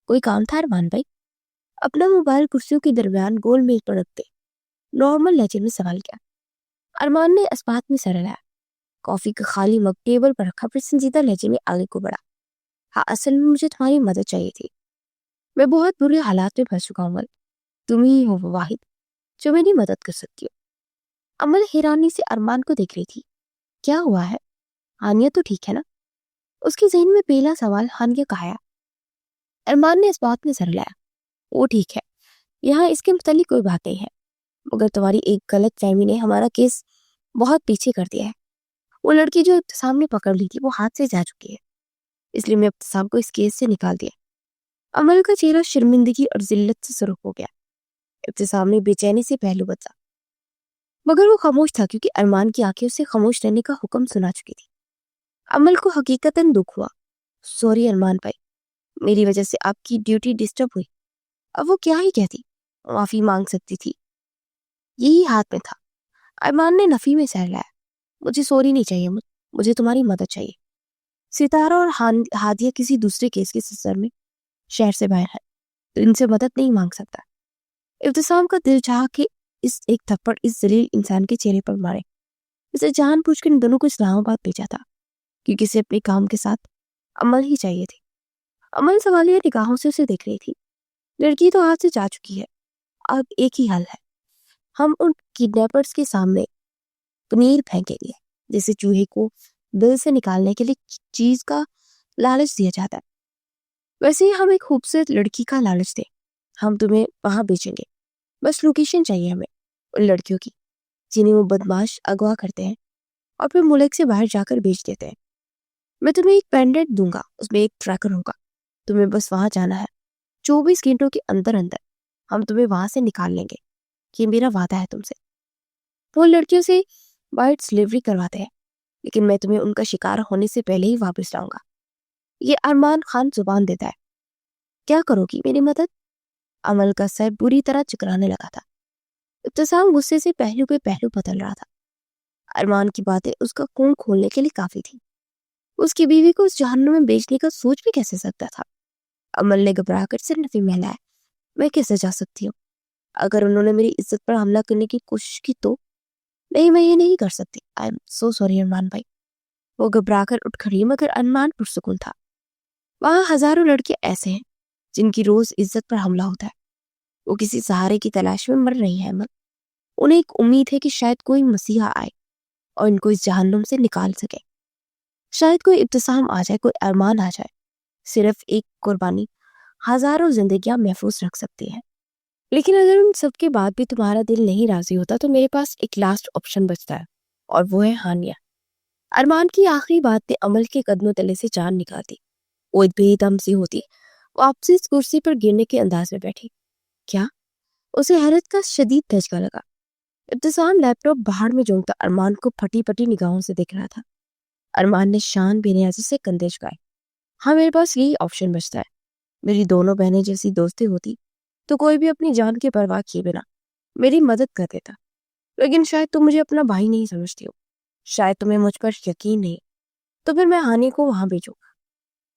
کوئی کام تھا ارمان بھائی؟ اپنا موبائل کرسیوں کے درمیان گول میز پر رکھتے نارمل لہجے میں سوال کیا۔ ارمان نے اسبات میں سر ہلایا، کافی کا خالی مگ ٹیبل پر رکھا، پھر سنجیدہ لہجے میں آگے کو بڑھا۔ ہاں، اصل میں مجھے تمہاری مدد چاہیے تھی۔ میں بہت برے حالات میں پھنس چکا ہوں۔ تم ہی ہو وہ واحد جو میری مدد کر سکتی ہو۔ امل حیرانی سے ارمان کو دیکھ رہی تھی۔ کیا ہوا ہے؟ ہانیہ تو ٹھیک ہے نا؟ اس کے ذہن میں پہلا سوال ہانیہ کا آیا۔ ارمان نے اس بات میں سر ہلایا، وہ ٹھیک ہے، یہاں اس کے متعلق کوئی بات نہیں ہے، مگر تمہاری ایک غلط فہمی نے ہمارا کیس بہت پیچھے کر دیا ہے۔ وہ لڑکی جو ابتسام نے پکڑ لی تھی وہ ہاتھ سے جا چکی ہے، اس لیے میں ابتسام کو اس کیس سے نکال دیا۔ امل کا چہرہ شرمندگی اور ذلت سے سرخ ہو گیا۔ ابتسام نے بے چینی سے پہلو بدلا، مگر وہ خاموش تھا کیونکہ ارمان کی آنکھیں اسے خاموش رہنے کا حکم سنا چکی تھی۔ امل کو حقیقتاً دکھ ہوا۔ سوری ارمان بھائی، میری وجہ سے آپ کی ڈیوٹی ڈسٹرب ہوئی۔ اب وہ کیا ہی کہتی، معافی مانگ سکتی تھی، یہی ہاتھ میں تھا۔ ارمان نے نفی میں سر لایا، مجھے سوری نہیں چاہیے، مجھے تمہاری مدد چاہیے۔ ستارہ اور ہادیہ کسی دوسرے کیس کے سلسلے میں شہر سے باہر ہے تو ان سے مدد نہیں مانگ سکتا۔ ابتسام کا دل چاہا کہ اس ایک تھپڑ اس ذلیل انسان کے چہرے پر مارے۔ اسے جان بوجھ کر ان دونوں کو اسلام آباد بھیجا تھا کیونکہ اسے اپنے کام کے ساتھ امل ہی چاہیے تھی۔ امل سوالیہ نگاہوں سے اسے دیکھ رہی تھی۔ لڑکی تو ہاتھ سے جا چکی ہے، اب ایک ہی حل ہے، ہم ان کڈنیپرز کے سامنے پنیر پھینکیں گے جیسے چوہے کو دل سے نکالنے کے لیے چیز کا لالچ دیا جاتا ہے، ویسے ہی ہم ایک خوبصورت لڑکی کا لالچ دیں۔ ہم تمہیں وہاں بیچیں گے، بس لوکیشن چاہیے ہمیں ان لڑکیوں کی جنہیں وہ بدماش اغوا کرتے ہیں اور پھر ملک سے باہر جا کر بیچ دیتے ہیں۔ میں تمہیں ایک پینڈنٹ دوں گا، اس میں ایک ٹریکر ہوگا، تمہیں بس وہاں جانا ہے، 24 گھنٹوں کے اندر اندر ہم تمہیں وہاں سے نکال لیں گے، یہ میرا وعدہ ہے تم سے۔ وہ لڑکیوں سے وائٹ ڈلیوری کرواتے ہیں، لیکن میں تمہیں ان کا شکار ہونے سے پہلے ہی واپس لاؤں گا۔ یہ ارمان خان زبان دیتا ہے۔ کیا کرو گی میری مدد؟ عمل کا سر بری طرح چکرانے لگا تھا۔ ابتسام غصے سے پہلو پہ پہلو بدل رہا تھا۔ ارمان کی باتیں اس کا خون کھولنے کے لیے کافی تھی۔ اس کی بیوی کو اس جہنم میں بیچنے کا سوچ بھی کیسے سکتا تھا؟ عمل نے گھبرا کر صرف نفی مہلایا۔ میں کیسے جا سکتی ہوں؟ اگر انہوں نے میری عزت پر حملہ کرنے کی کوشش کی تو؟ نہیں، میں یہ نہیں کر سکتی۔ آئی ایم سو سوری ارمان بھائی۔ وہ گھبرا کر اٹھ کھڑی، مگر ارمان پرسکون تھا۔ وہاں ہزاروں لڑکے ایسے ہیں جن کی روز عزت پر حملہ ہوتا ہے۔ وہ کسی سہارے کی تلاش میں مر رہی ہیں۔ انہیں ایک امید ہے کہ شاید کوئی مسیحا آئے اور ان کو اس جہنم سے نکال سکے۔ شاید کوئی ابتسام آ جائے، کوئی ارمان آ جائے۔ صرف ایک قربانی ہزاروں زندگیاں محفوظ رکھ سکتی ہے۔ لیکن اگر ان سب کے بعد بھی تمہارا دل نہیں راضی ہوتا تو میرے پاس ایک لاسٹ آپشن بچتا ہے، اور وہ ہے ہانیہ۔ ارمان کی آخری بات نے عمل کے قدموں تلے سے جان نکال دی۔ وہ بے دم سی ہوتی واپسی اس کرسی پر گرنے کے انداز میں بیٹھی۔ کیا؟ اسے حیرت کا شدید دھچکا لگا۔ ابتسام لیپ ٹاپ باہر میں جونگتا ارمان کو پھٹی پھٹی نگاہوں سے دیکھ رہا تھا۔ ارمان نے شان بے نیازی سے کندھے جھکائے۔ ہاں، میرے پاس یہی آپشن بچتا ہے۔ میری دونوں بہنیں جیسی دوستی ہوتی تو کوئی بھی اپنی جان کی پرواہ کیے بنا میری مدد کر دیتا، لیکن شاید تم مجھے اپنا بھائی نہیں سمجھتی ہو، شاید تمہیں مجھ پر یقین نہیں، تو پھر میں ہانی کو وہاں بھیجوں گا۔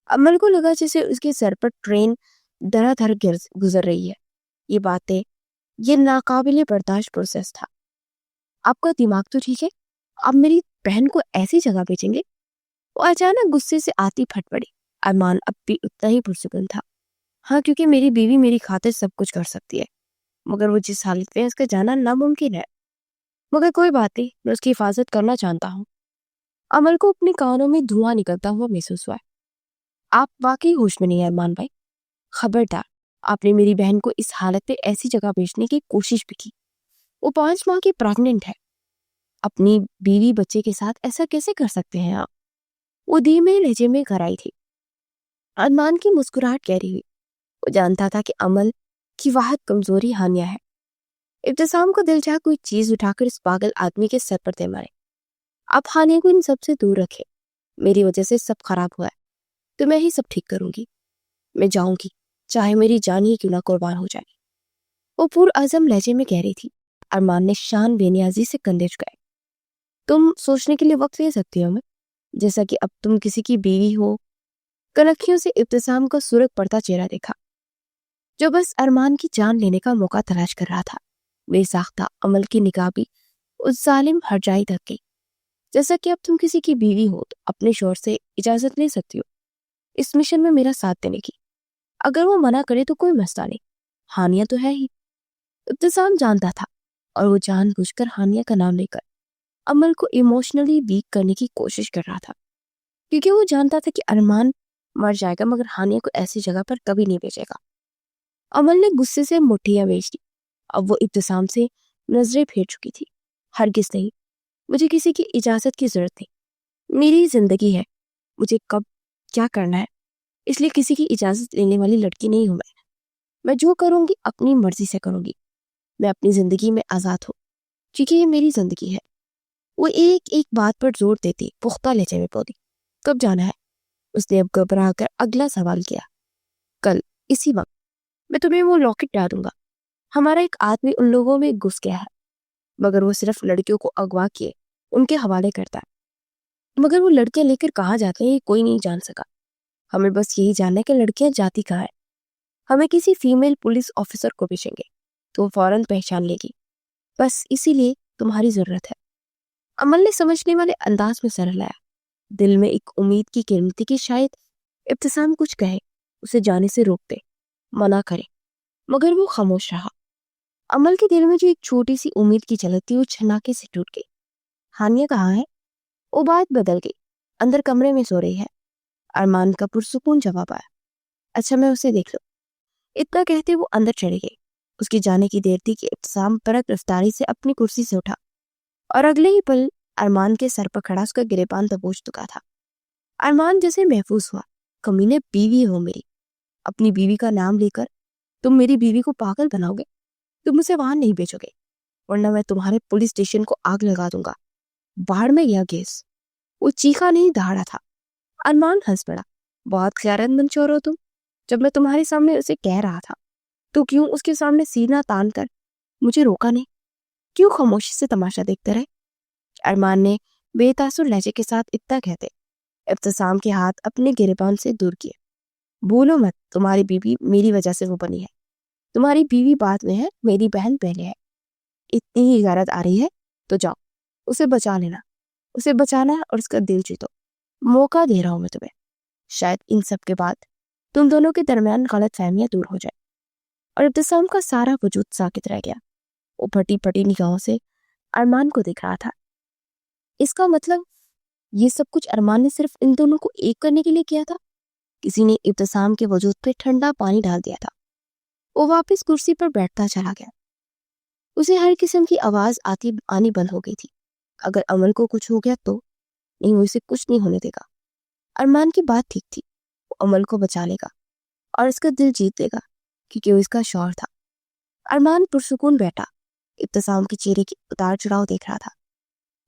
عمل کو لگا جیسے اس کے سر پر ٹرین دھڑا دھڑ گزر رہی ہے۔ یہ باتیں، یہ ناقابل برداشت پروسیس تھا۔ آپ کا دماغ تو ٹھیک ہے؟ آپ میری بہن کو ایسی جگہ بھیجیں گے؟ وہ اچانک غصے سے آتی پھٹ پڑی۔ ارمان اب بھی اتنا ہی پرسکون تھا۔ ہاں، کیونکہ میری بیوی میری خاطر سب کچھ کر سکتی ہے، مگر وہ جس حالت میں اس کا جانا ناممکن ہے۔ مگر کوئی بات نہیں، میں اس کی حفاظت کرنا چاہتا ہوں۔ عمل کو اپنے کانوں میں دھواں نکلتا ہوا محسوس ہوا۔ آپ واقعی ہوش میں نہیں ہیں ارمان بھائی۔ خبردار، آپ نے میری بہن کو اس حالت میں ایسی جگہ بھیجنے کی کوشش بھی کی۔ وہ 5 ماہ کی پریگننٹ ہے۔ اپنی بیوی بچے کے ساتھ ایسا کیسے کر سکتے ہیں آپ؟ وہ دھیمے لہجے میں گھرائی تھی۔ ارمان کی مسکراہٹ گہری ہوئی۔ وہ جانتا تھا کہ عمل کی واحد کمزوری ہانیہ ہے۔ ابتسام کو دل چاہا کوئی چیز اٹھا کر اس پاگل آدمی کے سر پر دے مارے۔ آپ ہانیہ کو ان سب سے دور رکھے۔ میری وجہ سے سب خراب ہوا ہے تو میں ہی سب ٹھیک کروں گی۔ میں جاؤں گی، چاہے میری جان ہی کیوں نہ قربان ہو جائے۔ وہ پرعزم لہجے میں کہہ رہی تھی۔ ارمان نے شان بے نیازی سے کندھے جھکائے۔ تم سوچنے کے لیے وقت دے سکتی ہو میں، جیسا کہ اب تم کسی کی بیوی ہو۔ کنکھیوں سے ابتسام کا سرخ پڑتا چہرہ دیکھا، جو بس ارمان کی جان لینے کا موقع تلاش کر رہا تھا۔ بے ساختہ عمل کی نگاہ بھی اس ظالم ہرجائی تک گئی۔ جیسا کہ اب تم کسی کی بیوی ہو تو اپنے شوہر سے اجازت لے سکتی ہو اس مشن میں میرا ساتھ دینے کی۔ اگر وہ منع کرے تو کوئی مسئلہ نہیں، ہانیہ تو ہے ہی۔ ابتسام جانتا تھا، اور وہ جان بوجھ کر ہانیہ کا نام لے کر عمل کو ایموشنلی ویک کرنے کی کوشش کر رہا تھا، کیونکہ وہ جانتا تھا کہ ارمان مر جائے گا مگر ہانیہ کو ایسی جگہ پر کبھی نہیں بھیجے گا۔ عمل نے غصے سے مٹھیاں بیچ دی۔ اب وہ ابتسام سے نظریں پھیر چکی تھی۔ ہرگز نہیں، مجھے کسی کی اجازت کی ضرورت نہیں۔ میری زندگی ہے، مجھے کب کیا کرنا ہے، اس لیے کسی کی اجازت لینے والی لڑکی نہیں ہوں میں جو کروں گی اپنی مرضی سے کروں گی۔ میں اپنی زندگی میں آزاد ہوں، کیونکہ یہ میری زندگی ہے۔ وہ ایک ایک بات پر زور دیتی پختہ لہجے میں بولی۔ کب جانا ہے؟ اس نے اب گھبرا کر اگلا سوال کیا۔ کل اسی وقت میں تمہیں وہ لاکٹ ڈالوں گا۔ ہمارا ایک آدمی ان لوگوں میں گھس گیا ہے، مگر وہ صرف لڑکیوں کو اغوا کیے ان کے حوالے کرتا ہے، مگر وہ لڑکیاں لے کر کہاں جاتے ہیں یہ کوئی نہیں جان سکا۔ ہمیں بس یہی جاننا ہے کہ لڑکیاں جاتی کہاں ہے۔ ہمیں کسی فیمیل پولیس آفیسر کو بھیجیں گے تو وہ فوراً پہچان لے گی، بس اسی لیے تمہاری ضرورت ہے۔ عمل نے سمجھنے والے انداز میں سر ہلایا۔ دل میں ایک امید کی کرن تھی کہ شاید ابتسام کچھ کہے، اسے جانے سے روک دے، منع کرے، مگر وہ خاموش رہا۔ عمل کے دل میں جو ایک چھوٹی سی امید کی جھلک تھی وہ چھناکے سے ٹوٹ گئی۔ ہانیہ کہاں ہے؟ وہ بات بدل گئی۔ اندر کمرے میں سو رہی ہے۔ ارمان کا پرسکون جواب آیا۔ اچھا، میں اسے دیکھ لوں۔ اتنا کہتے وہ اندر چلے گئے۔ اس کی جانے کی دیر تھی کہ ابتسام برق رفتاری سے اپنی کرسی سے اٹھا اور اگلے ہی پل ارمان کے سر پر کھڑا اس کا گریبان دبوچ چکا تھا۔ ارمان جیسے محفوظ ہوا۔ کمینے بیوی ہو میری، اپنی بیوی کا نام لے کر تم میری بیوی کو پاگل بناؤ گے؟ تم اسے وہاں نہیں بھیجو گے ورنہ میں تمہارے پولیس اسٹیشن کو آگ لگا دوں گا۔ باہر میں گیا گیس۔ وہ چیخا نہیں دہاڑا تھا۔ ارمان ہنس پڑا۔ بہت خیانت مند چور ہو تم۔ جب میں تمہارے سامنے اسے کہہ رہا تھا تو کیوں اس کے سامنے سینہ تان کر مجھے روکا نہیں؟ کیوں خاموشی سے تماشا دیکھتے رہے؟ ارمان نے بے تاثر لہجے کے ساتھ اتنا کہتے ابتسام کے ہاتھ اپنے گریبان سے دور کیے۔ بھولو مت، تمہاری بیوی میری وجہ سے وہ بنی ہے۔ تمہاری بیوی بعد میں ہے، میری بہن پہلے ہے۔ اتنی ہی غیرت آ رہی ہے تو جاؤ اسے بچا لینا۔ اسے بچانا ہے اور اس کا دل جیتو۔ موقع دے رہا ہوں میں تمہیں۔ شاید ان سب کے بعد تم دونوں کے درمیان غلط فہمیاں دور ہو جائے۔ اور ابتسام کا سارا وجود ساکت رہ گیا۔ وہ پھٹی پھٹی نگاہوں سے ارمان کو دیکھ رہا تھا۔ اس کا مطلب یہ سب کچھ ارمان نے صرف ان دونوں کو ایک کرنے کے لیے کیا تھا۔ کسی نے ابتسام کے وجود پہ ٹھنڈا پانی ڈال دیا تھا۔ وہ واپس کرسی پر بیٹھتا چلا گیا۔ اسے ہر قسم کی آواز آنی بند ہو گئی تھی۔ اگر امل کو کچھ ہو گیا تو نہیں، وہ اسے کچھ نہیں ہونے دے گا۔ ارمان کی بات ٹھیک تھی، وہ امل کو بچا لے گا اور اس کا دل جیت لے گا کیونکہ وہ اس کا شوہر تھا۔ ارمان پرسکون بیٹھا، ابتسام کے چہرے کی اتار چڑھاؤ دیکھ رہا تھا۔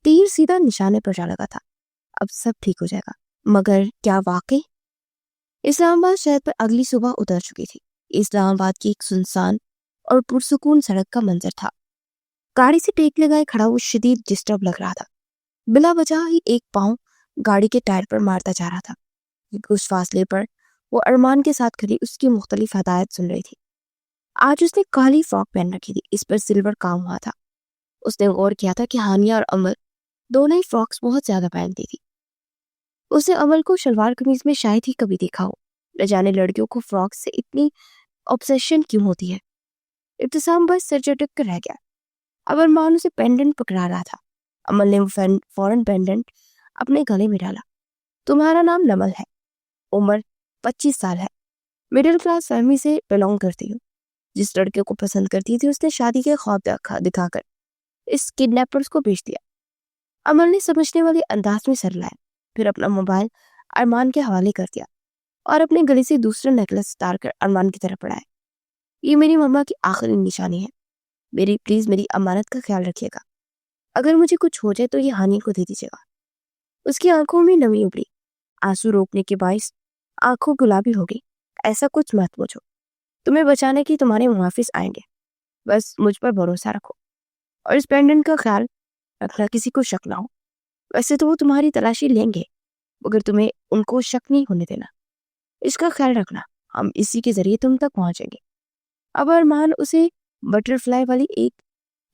تیر سیدھا نشانے پر جا لگا تھا۔ اب سب ٹھیک ہو جائے گا۔ مگر کیا واقعی؟ اسلام آباد شہر پر اگلی صبح اتر چکی تھی۔ اسلام آباد کی ایک سنسان اور پرسکون سڑک کا منظر تھا۔ گاڑی سے ٹیک لگائے کھڑا وہ شدید ڈسٹرب لگ رہا تھا۔ بلا وجہ ہی ایک پاؤں گاڑی کے ٹائر پر مارتا جا رہا تھا۔ کچھ فاصلے پر وہ ارمان کے ساتھ کھڑی اس کی مختلف ہدایت سن رہی تھی۔ آج اس نے کالی فراک پہن رکھی تھی، اس پر سلور کام ہوا تھا۔ اس نے غور کیا تھا کہ ہانیہ اور امل دونوں ہی فراکس بہت زیادہ پہنتی تھی۔ اس نے امل کو شلوار قمیض میں شاید ہی کبھی دیکھا ہو۔ نہ جانے لڑکیوں کو فراکس سے اتنی obsession کیوں ہوتی ہے۔ ابتسام بس سر جھٹک کر رہ گیا۔ اب ارمان اسے پینڈنٹ پکڑا رہا تھا۔ امل نے فوراً پینڈنٹ اپنے گلے میں ڈالا۔ تمہارا نام نمل ہے، عمر 25 سال ہے، مڈل کلاس فیملی سے بلونگ کرتی ہوں۔ جس لڑکے کو پسند کرتی تھی اس نے شادی کے خواب دکھا کر اس کڈنیپرز کو بیچ دیا۔ امل نے سمجھنے والے انداز میں سر لایا، پھر اپنا موبائل ارمان کے حوالے کر دیا اور اپنے گلے سے دوسرا نیکلس اتار کر ارمان کی طرف بڑھایا۔ یہ میری مما کی آخری نشانی ہے، پلیز میری امانت کا خیال رکھیے گا۔ اگر مجھے کچھ ہو جائے تو یہ ہانی کو دے دیجیے گا۔ اس کی آنکھوں میں نمی ابھری، آنسو روکنے کے باعث آنکھوں گلابی ہو گئی۔ ایسا کچھ مت پوچھو، تمہیں بچانے کی تمہارے محافظ آئیں گے، بس مجھ پر بھروسہ رکھو اور اس پینڈنٹ کا خیال رکھنا کسی کو شک نہ ہو۔ ویسے تو وہ تمہاری تلاشی لیں گے مگر تمہیں ان کو شک نہیں ہونے دینا، اس کا خیال رکھنا، ہم اسی کے ذریعے تم تک پہنچیں گے۔ اب ارمان اسے بٹر فلائی والی ایک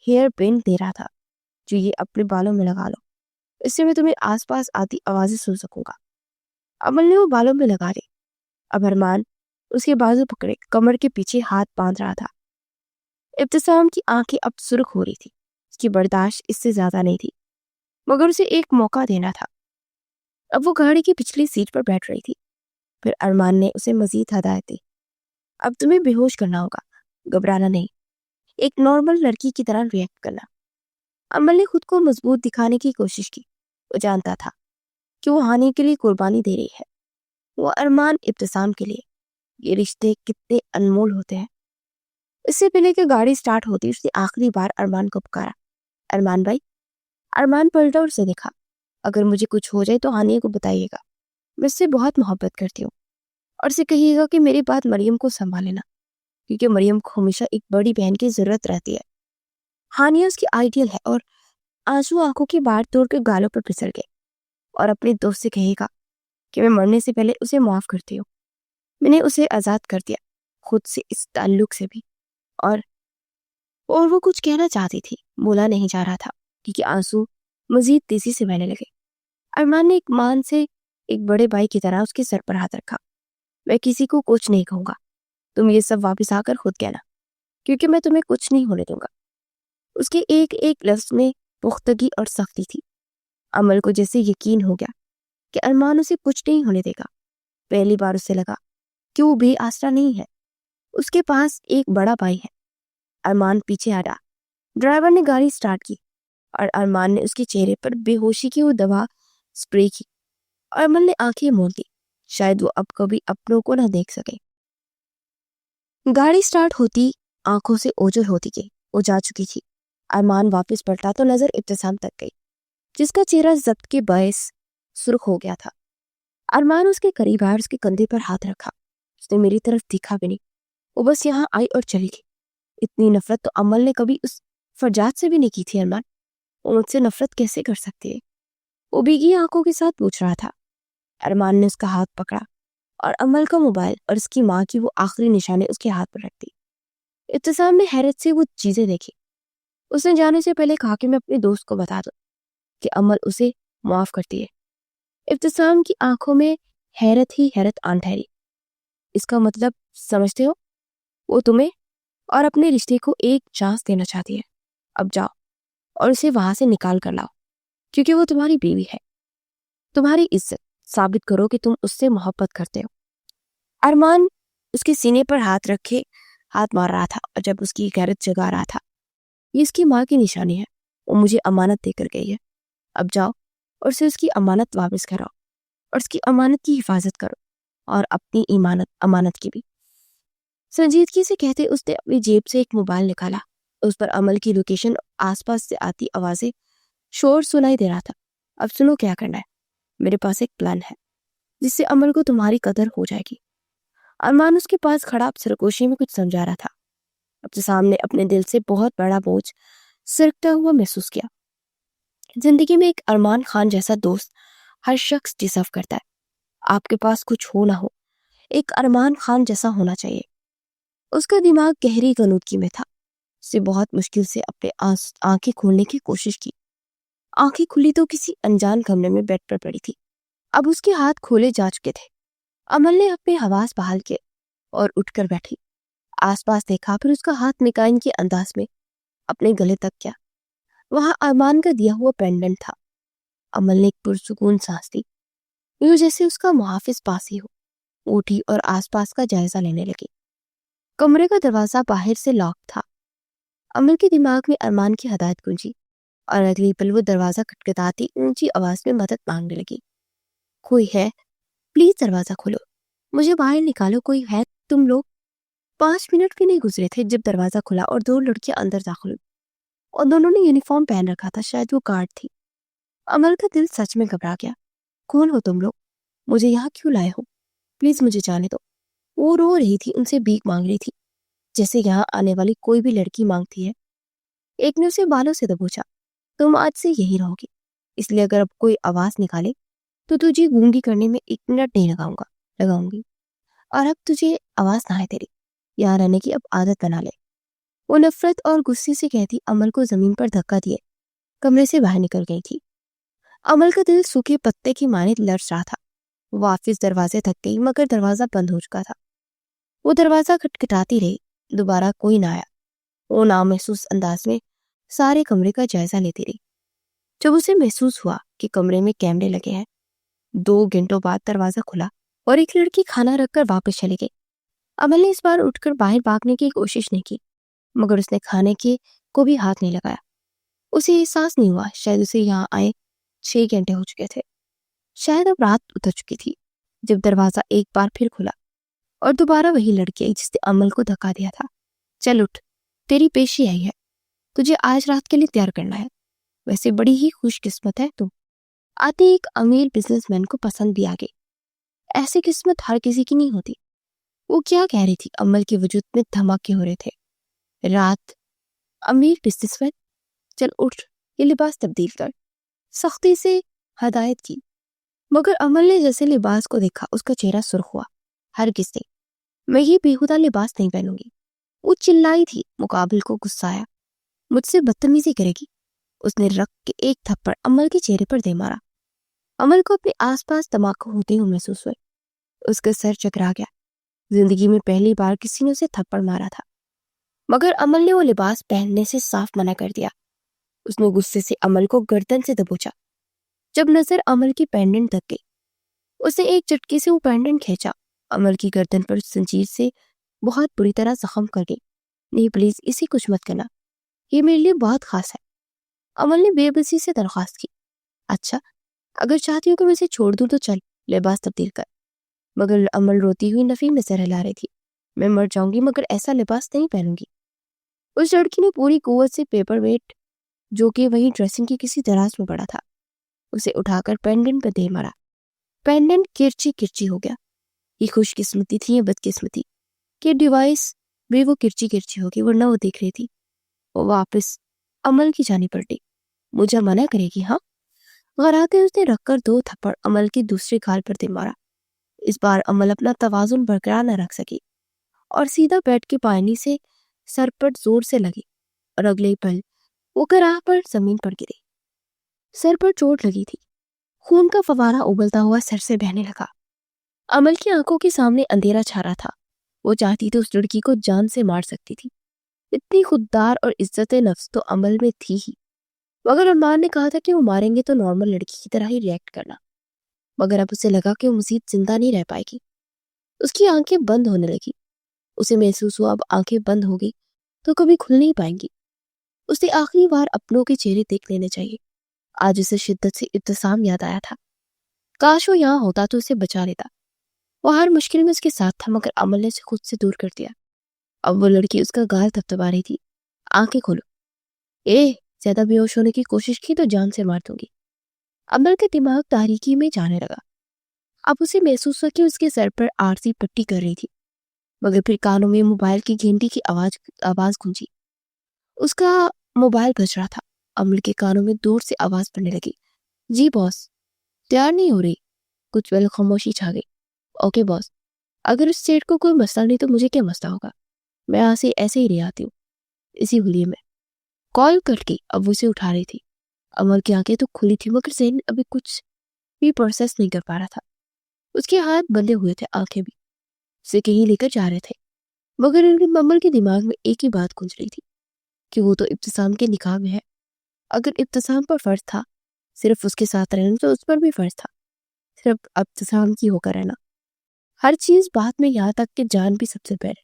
ہیئر پین دے رہا تھا جو یہ اپنے بالوں میں لگا لو، اس سے میں تمہیں آس پاس آتی آوازیں سن سکوں گا۔ امل نے وہ بالوں میں لگا لی۔ اب ارمان اس کے بازو پکڑے کمر کے پیچھے ہاتھ باندھ رہا تھا۔ ابتسام کی آنکھیں اب سرخ ہو رہی تھی، اس کی برداشت اس سے زیادہ نہیں تھی مگر اسے ایک موقع دینا تھا۔ اب وہ گاڑی کی پچھلی سیٹ پر بیٹھ رہی تھی۔ پھر ارمان نے اسے مزید ہدایت دی۔ اب تمہیں بے ہوش کرنا ہوگا، گھبرانا نہیں، ایک نارمل لڑکی کی طرح ریئیکٹ کرنا۔ امل نے خود کو مضبوط دکھانے کی کوشش کی۔ وہ جانتا تھا کہ وہ ہانی کے لیے قربانی دے رہی ہے، وہ ارمان ابتسام کے لیے۔ یہ رشتے کتنے انمول ہوتے ہیں۔ اس سے پہلے کہ گاڑی سٹارٹ ہوتی اس نے آخری بار ارمان کو پکارا، ارمان بھائی۔ ارمان پلٹا اور اسے دیکھا۔ اگر مجھے کچھ ہو جائے تو ہانیہ کو بتائیے گا، میں اس سے بہت محبت کرتی ہوں، اور اسے کہیے گا کہ میری بات مریم کو سنبھال لینا کیونکہ مریم کو ہمیشہ ایک بڑی بہن کی ضرورت رہتی ہے۔ ہانیہ اس کی آئیڈیل ہے۔ اور آنسو آنکھوں کی باڑ توڑ کے گالوں پر پھسل گئے۔ اور اپنے دوست سے کہے گا کہ میں مرنے سے پہلے اسے معاف کرتی ہوں، میں نے اسے آزاد کر دیا خود سے، اس تعلق سے بھی۔ اور وہ کچھ کہنا چاہتی تھی، بولا نہیں جا رہا تھا کیونکہ آنسو مزید تیزی سے بہنے لگے۔ ارمان نے ایک مان سے ایک بڑے بھائی کی طرح اس کے سر پر ہاتھ رکھا۔ میں کسی کو کچھ نہیں کہوں گا، تم یہ سب واپس آ کر خود کہنا کیونکہ میں تمہیں کچھ نہیں ہونے دوں گا۔ اس کے ایک ایک لفظ میں پختگی اور سختی تھی۔ امل کو جیسے یقین ہو گیا کہ ارمان اسے کچھ نہیں ہونے دے گا۔ پہلی بار اسے لگا کہ وہ بے آسرا نہیں ہے، اس کے پاس ایک بڑا بھائی ہے۔ ارمان پیچھے ہٹا۔ ڈرائیور نے گاڑی سٹارٹ کی اور ارمان نے اس کے چہرے پر بے ہوشی کی وہ دوا سپرے کی۔ ارمان نے آنکھیں موند لی، شاید وہ اب کبھی اپنوں کو نہ دیکھ سکے۔ گاڑی سٹارٹ ہوتی آنکھوں سے اوجھل ہوتی گئی، وہ جا چکی تھی۔ ارمان واپس پلٹا تو نظر ابتسام تک گئی، جس کا چہرہ ضبط کے باعث سرخ ہو گیا تھا۔ ارمان اس کے قریب آیا اور اس کے کندھے پر ہاتھ رکھا۔ اس نے میری طرف دیکھا بھی نہیں، وہ بس یہاں آئی اور چلی گئی۔ اتنی نفرت تو امل نے کبھی اس فرجاد سے بھی نہیں کی تھی۔ ارمان، وہ مجھ سے نفرت کیسے کر سکتی ہے؟ وہ بھیگی آنکھوں کے ساتھ پوچھ رہا تھا۔ ارمان نے اس کا ہاتھ پکڑا اور امل کا موبائل اور اس کی ماں کی وہ آخری نشانی اس کے ہاتھ پر رکھ دی۔ ابتسام نے حیرت سے وہ چیزیں دیکھی۔ اس نے جانے سے پہلے کہا کہ میں اپنے دوست کو بتا دوں کہ امل اسے معاف کرتی ہے۔ ابتسام کی آنکھوں میں حیرت ہی حیرت آن ٹھہری۔ اس کا مطلب سمجھتے ہو؟ وہ تمہیں اور اپنے رشتے کو ایک چانس دینا چاہتی ہے۔ اب جاؤ اور اسے وہاں سے نکال کر لاؤ، کیونکہ وہ تمہاری بیوی ہے۔ تمہاری عزت ثابت کرو کہ تم اس سے محبت کرتے ہو۔ ارمان اس کے سینے پر ہاتھ رکھے ہاتھ مار رہا تھا اور جب اس کی غیرت جگا رہا تھا۔ یہ اس کی ماں کی نشانی ہے، وہ مجھے امانت دے کر گئی ہے۔ اب جاؤ اور اسے اس کی امانت واپس کراؤ اور اس کی امانت کی حفاظت کرو اور اپنی امانت کی بھی۔ سنجیدگی سے کہتے اس نے اپنی جیب سے ایک موبائل نکالا۔ اس پر امل کی لوکیشن، آس پاس سے آتی آوازیں، شور سنائی دے رہا تھا۔ اب سنو کیا کرنا ہے، میرے پاس ایک پلان ہے جس سے امل کو تمہاری قدر ہو جائے گی۔ ارمان اس کے پاس کھڑا سرگوشی میں کچھ سمجھا رہا تھا۔ ابتسام نے اپنے دل سے بہت بڑا بوجھ سرکتا ہوا محسوس کیا۔ زندگی میں ایک ارمان خان جیسا دوست ہر شخص ڈیزرو کرتا ہے۔ آپ کے پاس کچھ ہو نہ ہو، ایک ارمان خان جیسا ہونا چاہیے۔ اس کا دماغ گہری غنودگی میں تھا۔ اس نے بہت مشکل سے اپنے آنکھیں کھولنے کی کوشش کی۔ آنکھیں کھلی تو کسی انجان کمرے میں بیڈ پر پڑی تھی۔ اب اس کے ہاتھ کھولے جا چکے تھے۔ امل نے اپنے حواس بحال کیے اور اٹھ کر بیٹھی۔ آس پاس دیکھا، پھر اس کا ہاتھ نکائن کے انداز میں اپنے گلے تک کیا۔ وہاں ارمان کا دیا ہوا پینڈنٹ تھا۔ امل نے ایک پرسکون سانس لی، یوں جیسے اس کا محافظ پاس ہی ہو۔ اٹھی اور آس پاس کا جائزہ لینے لگی۔ کمرے کا دروازہ باہر سے لاک تھا۔ امل کے دماغ میں ارمان کی ہدایت گونجی اور اگلی پل وہ دروازہ کھٹکھٹاتی اونچی آواز میں مدد مانگنے لگی۔ کوئی ہے؟ پلیز دروازہ کھولو، مجھے باہر نکالو، کوئی ہے؟ تم لوگ؟ 5 منٹ بھی نہیں گزرے تھے جب دروازہ کھلا اور 2 لڑکیاں اندر داخل ہوئی، اور دونوں نے یونیفارم پہن رکھا تھا، شاید وہ گارڈ تھی۔ امل کا دل سچ میں گھبرا گیا۔ کون ہو تم لوگ؟ مجھے یہاں کیوں لائے ہو؟ پلیز مجھے جانے دو۔ وہ رو رہی تھی، ان سے بھیک مانگ رہی تھی، جیسے یہاں آنے والی کوئی بھی لڑکی مانگتی ہے۔ ایک نے اسے بالوں سے دبوچا، تم آج سے یہی رہو گی، اس لیے اگر اب کوئی آواز نکالے تو تجھے گونگی کرنے میں 1 منٹ نہیں لگاؤں گی، اور اب تجھے آواز نہ آئے تیری، یہاں رہنے کی اب عادت بنا لے۔ وہ نفرت اور غصے سے کہتی امل کو زمین پر دھکا دیے کمرے سے باہر نکل گئی تھی۔ امل کا دل سوکھے پتے کی مانند لرز رہا تھا۔ وہ واپس دروازے تک گئی، مگر دروازہ بند ہو چکا تھا۔ وہ دروازہ کھٹکھٹاتی رہی، دوبارہ کوئی نہ آیا۔ وہ نامحسوس انداز میں سارے کمرے کا جائزہ لیتی رہی۔ جب اسے محسوس ہوا کہ کمرے میں کیمرے لگے ہیں، 2 گھنٹوں بعد دروازہ کھلا اور ایک لڑکی کھانا رکھ کر واپس چلی گئی۔ امل نے اس بار اٹھ کر باہر بھاگنے کی کوشش نہیں کی، مگر اس نے کھانے کے کو بھی ہاتھ نہیں لگایا۔ اسے احساس نہیں ہوا، شاید اسے یہاں آئے 6 گھنٹے ہو چکے تھے، شاید اب رات اتر چکی تھی، جب دروازہ ایک بار پھر کھلا اور دوبارہ وہی لڑکی آئی جس نے امل کو دھکا دیا تھا۔ چل اٹھ، تیری پیشی آئی ہے، تجھے آج رات کے لیے تیار کرنا ہے، ویسے بڑی ہی خوش قسمت ہے تم، آتے ایک امیر بزنس مین کو پسند بھی آ گئی، ایسی قسمت ہر کسی کی نہیں ہوتی۔ وہ کیا کہہ رہی تھی؟ امل کے وجود میں دھماکے ہو رہے تھے۔ رات، امیر بزنس مین، چل اٹھ، یہ لباس تبدیل کر، سختی سے ہدایت کی، مگر امل نے جیسے لباس کو دیکھا اس کا چہرہ سرخ ہوا۔ ہرگز نہیں، میں یہ بیہودہ لباس نہیں پہنوں گی۔ وہ چلائی تھی، مقابل کو غصہ آیا۔ مجھ سے بدتمیزی کرے گی؟ اس نے رکھ کے ایک تھپڑ امل کے چہرے پر دے مارا۔ امل کو اپنے آس پاس دھماکے ہوتے ہوئے محسوس ہوئے۔ اس کا سر چکرا گیا۔ زندگی میں پہلی بار کسی نے اسے تھپڑ مارا تھا، مگر امل نے وہ لباس پہننے سے صاف منع کر دیا۔ اس نے غصے سے امل کو گردن سے دبوچا۔ جب نظر امل کی پینڈنٹ تک گئی، اس نے ایک چٹکی سے وہ پینڈنٹ کھینچا۔ امل کی گردن پر زنجیر سے بہت بری طرح زخم کر گئی. نہیں پلیز اسے کچھ مت کرنا, یہ میرے لیے بہت خاص ہے. عمل نے بے بسی سے درخواست کی. اچھا اگر چاہتی ہو کہ میں اسے چھوڑ دوں تو چل لباس تبدیل کر. مگر عمل روتی ہوئی نفی میں سر ہلا رہی تھی. میں مر جاؤں گی مگر ایسا لباس نہیں پہنوں گی. اس لڑکی نے پوری قوت سے پیپر ویٹ جو کہ وہی ڈریسنگ کی کسی دراز میں پڑا تھا اسے اٹھا کر پینڈنٹ پہ دے مارا. پینڈنٹ کرچی کرچی ہو گیا. یہ خوش قسمتی تھی یا بد قسمتی کہ ڈیوائس بھی وہ کرچی کرچی ہوگی, ورنہ وہ دیکھ رہی تھی. وہ واپس عمل کی جانی پلٹی. مجھے منع کرے گی ہاں؟ غراتے اس نے رکھ کر 2 تھپڑ عمل کی دوسری گال پر دے مارا. اس بار عمل اپنا توازن برقرار نہ رکھ سکی اور سیدھا بیٹھ کے پانی سے سر پر زور سے لگی اور اگلے پل وہ کراہ پر زمین پر گری. سر پر چوٹ لگی تھی. خون کا فوارہ ابلتا ہوا سر سے بہنے لگا. عمل کی آنکھوں کے سامنے اندھیرا چھا رہا تھا. وہ چاہتی تو اس لڑکی کو جان سے مار سکتی تھی. اتنی خوددار اور عزت نفس تو عمل میں تھی ہی. مگر ارمان نے کہا تھا کہ وہ ماریں گے تو نارمل لڑکی کی طرح ہی ریئیکٹ کرنا. مگر اب اسے لگا کہ وہ مزید زندہ نہیں رہ پائے گی. اس کی آنکھیں بند ہونے لگی. اسے محسوس ہوا اب آنکھیں بند ہو گئی تو کبھی کھل نہیں پائیں گی. اسے آخری بار اپنوں کے چہرے دیکھ لینے چاہیے. آج اسے شدت سے ابتسام یاد آیا تھا. کاش وہ یہاں ہوتا تو اسے بچا لیتا. وہ ہر مشکل میں اس کے ساتھ تھا مگر عمل نے اسے خود سے دور کر دیا. اب وہ لڑکی اس کا گال تھپتھپا رہی تھی. آنکھیں کھولو. زیادہ بے ہوش ہونے کی کوشش کی تو جان سے مار دوں گی. عمل کے دماغ تاریکی میں جانے لگا. اب اسے محسوس ہوا کہ اس کے سر پر عارضی پٹی کر رہی تھی. مگر پھر کانوں میں موبائل کی گھنٹی کی آواز گونجی. اس کا موبائل بج رہا تھا. عمل کے کانوں میں دور سے آواز پڑنے لگی. جی باس. تیار نہیں ہو رہی؟ کچھ پل خاموشی چھا گئی. اوکے باس. اگر اس سیٹ کو کوئی مسئلہ نہیں تو مجھے کیا مسئلہ ہوگا؟ میں یہاں سے ایسے ہی رہ آتی ہوں. اسی ہولیے میں کال کٹ گئی. اب وہ اسے اٹھا رہی تھی. عمل کی آنکھیں تو کھلی تھی مگر ذہن ابھی کچھ بھی پروسیس نہیں کر پا رہا تھا. اس کے ہاتھ بندھے ہوئے تھے, آنکھیں بھی. اسے کہیں لے کر جا رہے تھے. مگر عمل کے دماغ میں ایک ہی بات گونج رہی تھی کہ وہ تو ابتسام کے نکاح میں ہے. اگر ابتسام پر فرض تھا صرف اس کے ساتھ رہنا تو اس پر بھی فرض تھا صرف ابتسام کی ہو کر رہنا. ہر چیز بات میں یہاں تک کہ جان بھی سب سے پہلے.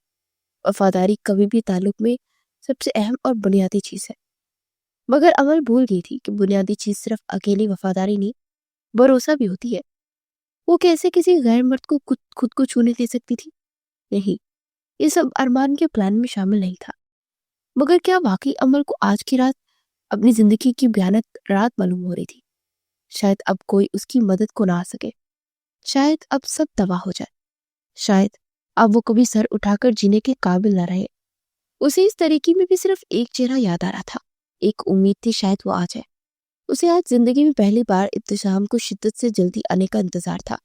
وفاداری کبھی بھی تعلق میں سب سے اہم اور بنیادی چیز ہے. مگر عمل بھول گئی تھی کہ بنیادی چیز صرف اکیلی وفاداری نہیں بھروسہ بھی ہوتی ہے. وہ کیسے کسی غیر مرد کو خود کو چھونے دے سکتی تھی؟ نہیں, یہ سب ارمان کے پلان میں شامل نہیں تھا. مگر کیا واقعی عمل کو آج کی رات اپنی زندگی کی بھیانک رات معلوم ہو رہی تھی؟ شاید اب کوئی اس کی مدد کو نہ آ سکے. شاید اب سب تباہ ہو جائے. شاید اب وہ کبھی سر اٹھا کر جینے کے قابل نہ رہے. اسے اس طریقے میں بھی صرف ایک چہرہ یاد آ رہا تھا. ایک امید تھی شاید وہ آ جائے. اسے آج زندگی میں پہلی بار ابتسام کو شدت سے جلدی آنے کا انتظار تھا.